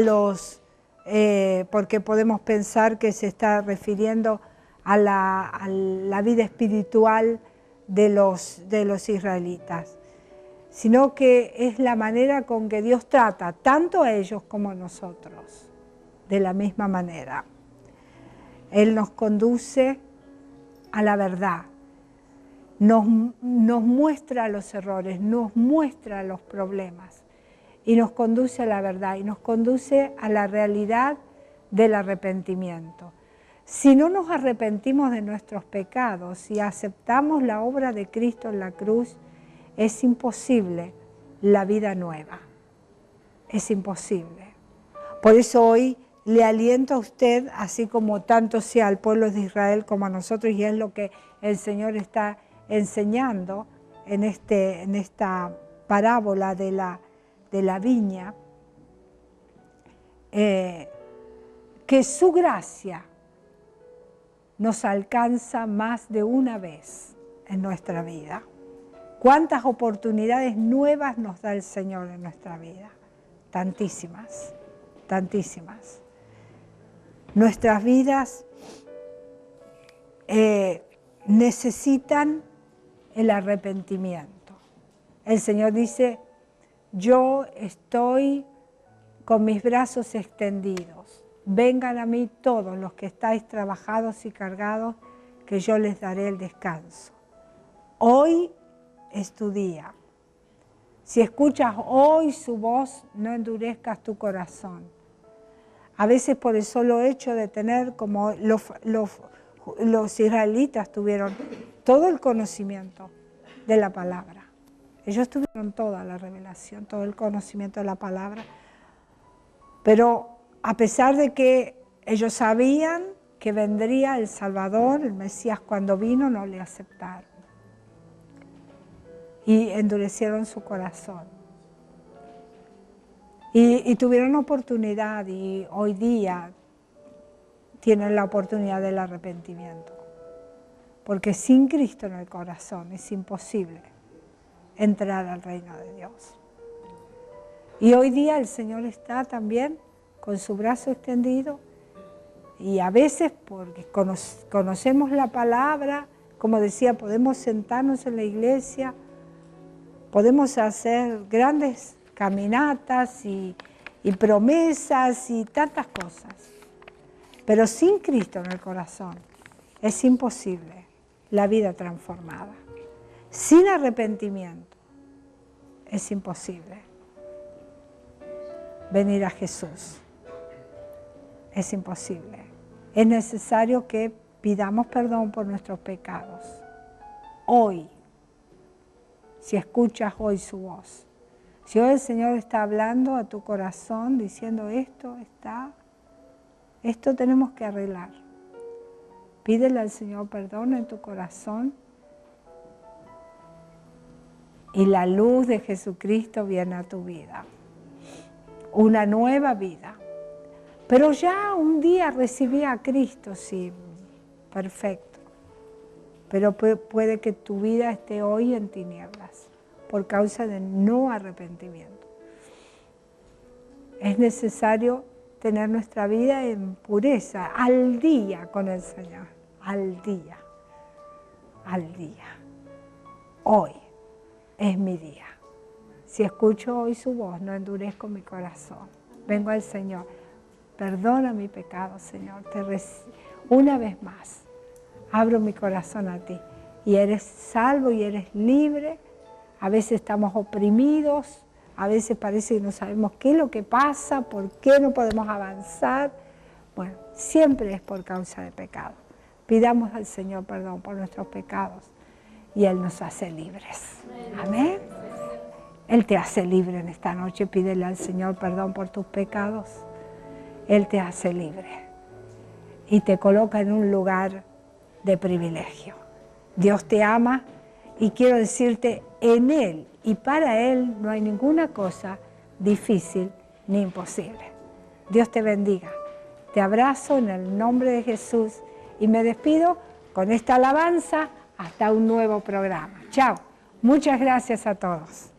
porque podemos pensar que se está refiriendo a la vida espiritual de los israelitas, sino que es la manera con que Dios trata tanto a ellos como a nosotros, de la misma manera. Él nos conduce a la verdad, nos muestra los errores, nos muestra los problemas y nos conduce a la verdad y nos conduce a la realidad del arrepentimiento. Si no nos arrepentimos de nuestros pecados y aceptamos la obra de Cristo en la cruz, es imposible la vida nueva. Es imposible. Por eso hoy le aliento a usted, así como tanto sea al pueblo de Israel como a nosotros, y es lo que el Señor está enseñando en esta parábola de la viña, que su gracia nos alcanza más de una vez en nuestra vida. ¿Cuántas oportunidades nuevas nos da el Señor en nuestra vida? Tantísimas, tantísimas. Nuestras vidas necesitan el arrepentimiento. El Señor dice, yo estoy con mis brazos extendidos. Vengan a mí todos los que estáis trabajados y cargados, que yo les daré el descanso. Hoy es tu día. Si escuchas hoy su voz, no endurezcas tu corazón. A veces por el solo hecho de tener, como los israelitas tuvieron todo el conocimiento de la palabra. Ellos tuvieron toda la revelación, todo el conocimiento de la palabra. Pero a pesar de que ellos sabían que vendría el Salvador, el Mesías, cuando vino, no le aceptaron. Y endurecieron su corazón. Y tuvieron oportunidad, y hoy día tienen la oportunidad del arrepentimiento. Porque sin Cristo en el corazón es imposible entrar al reino de Dios. Y hoy día el Señor está también con su brazo extendido, y a veces porque conocemos la palabra, como decía, podemos sentarnos en la iglesia, podemos hacer grandes caminatas y promesas y tantas cosas. Pero sin Cristo en el corazón es imposible la vida transformada. Sin arrepentimiento es imposible venir a Jesús. Es imposible. Es necesario que pidamos perdón por nuestros pecados. Hoy, si escuchas hoy su voz. Si hoy el Señor está hablando a tu corazón, diciendo esto tenemos que arreglar. Pídele al Señor perdón en tu corazón y la luz de Jesucristo viene a tu vida. Una nueva vida. Pero ya un día recibí a Cristo, sí, perfecto. Pero puede que tu vida esté hoy en tinieblas por causa de no arrepentimiento. Es necesario tener nuestra vida en pureza, al día con el Señor, al día, al día. Hoy es mi día. Si escucho hoy su voz, no endurezco mi corazón. Vengo al Señor. Perdona mi pecado, Señor. Una vez más, abro mi corazón a ti. Y eres salvo y eres libre. A veces estamos oprimidos. A veces parece que no sabemos qué es lo que pasa, por qué no podemos avanzar. Bueno, siempre es por causa de pecado. Pidamos al Señor perdón por nuestros pecados y Él nos hace libres. Amén. Él te hace libre en esta noche. Pídele al Señor perdón por tus pecados. Él te hace libre y te coloca en un lugar de privilegio. Dios te ama y quiero decirte, en Él y para Él no hay ninguna cosa difícil ni imposible. Dios te bendiga. Te abrazo en el nombre de Jesús y me despido con esta alabanza hasta un nuevo programa. Chao. Muchas gracias a todos.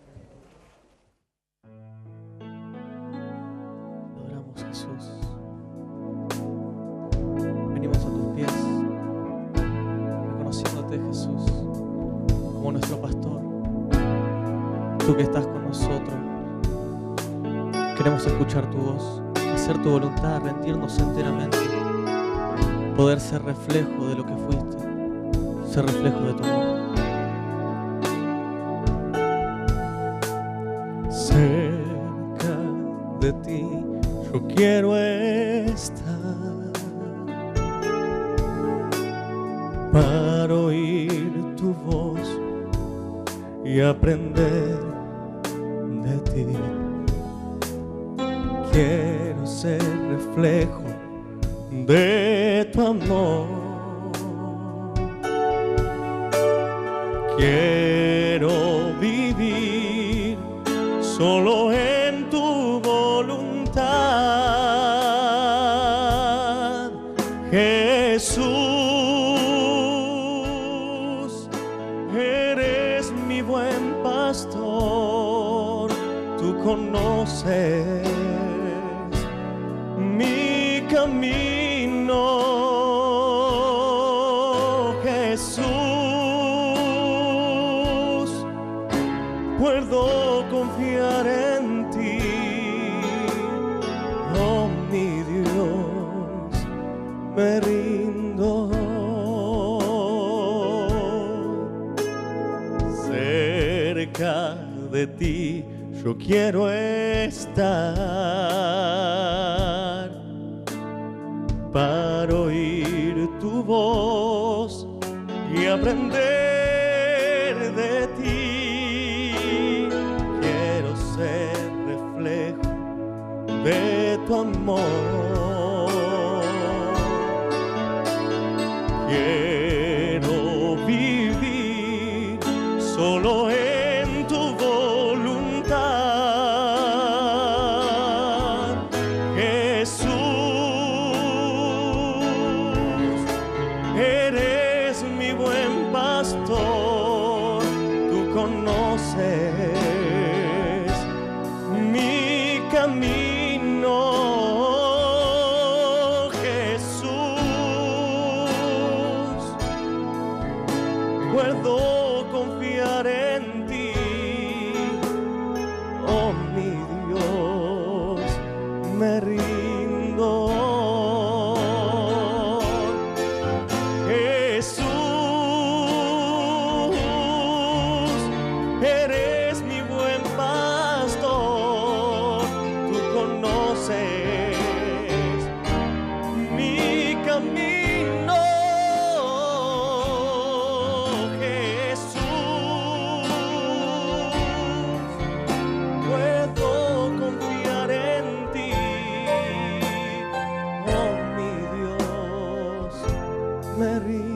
Adoramos, Jesús. Venimos a tus pies, reconociéndote, Jesús, como nuestro pastor. Tú que estás con nosotros. Queremos escuchar tu voz, hacer tu voluntad, rendirnos enteramente, poder ser reflejo de lo que fuiste, ser reflejo de tu amor. Cerca de ti yo quiero estar para oír tu voz y aprender de ti. Quiero ser reflejo de tu amor. Quiero vivir solo en tu voluntad, Jesús. Eres mi buen pastor, tú conoces mi camino, Jesús. puedo confiar en ti, oh mi Dios, me rindo. Cerca de ti yo quiero estar para oír tu voz y aprender de ti. Quiero ser reflejo de tu amor. Quiero vivir solo en tu voluntad, Jesús. Eres mi buen pastor, tú conoces mi camino, Jesús. Puedo confiar en ti, oh mi Dios, me rindo. Jesús, eres mi buen pastor, tú conoces mi camino, Jesús. Puedo confiar en ti, oh mi Dios, me rindo.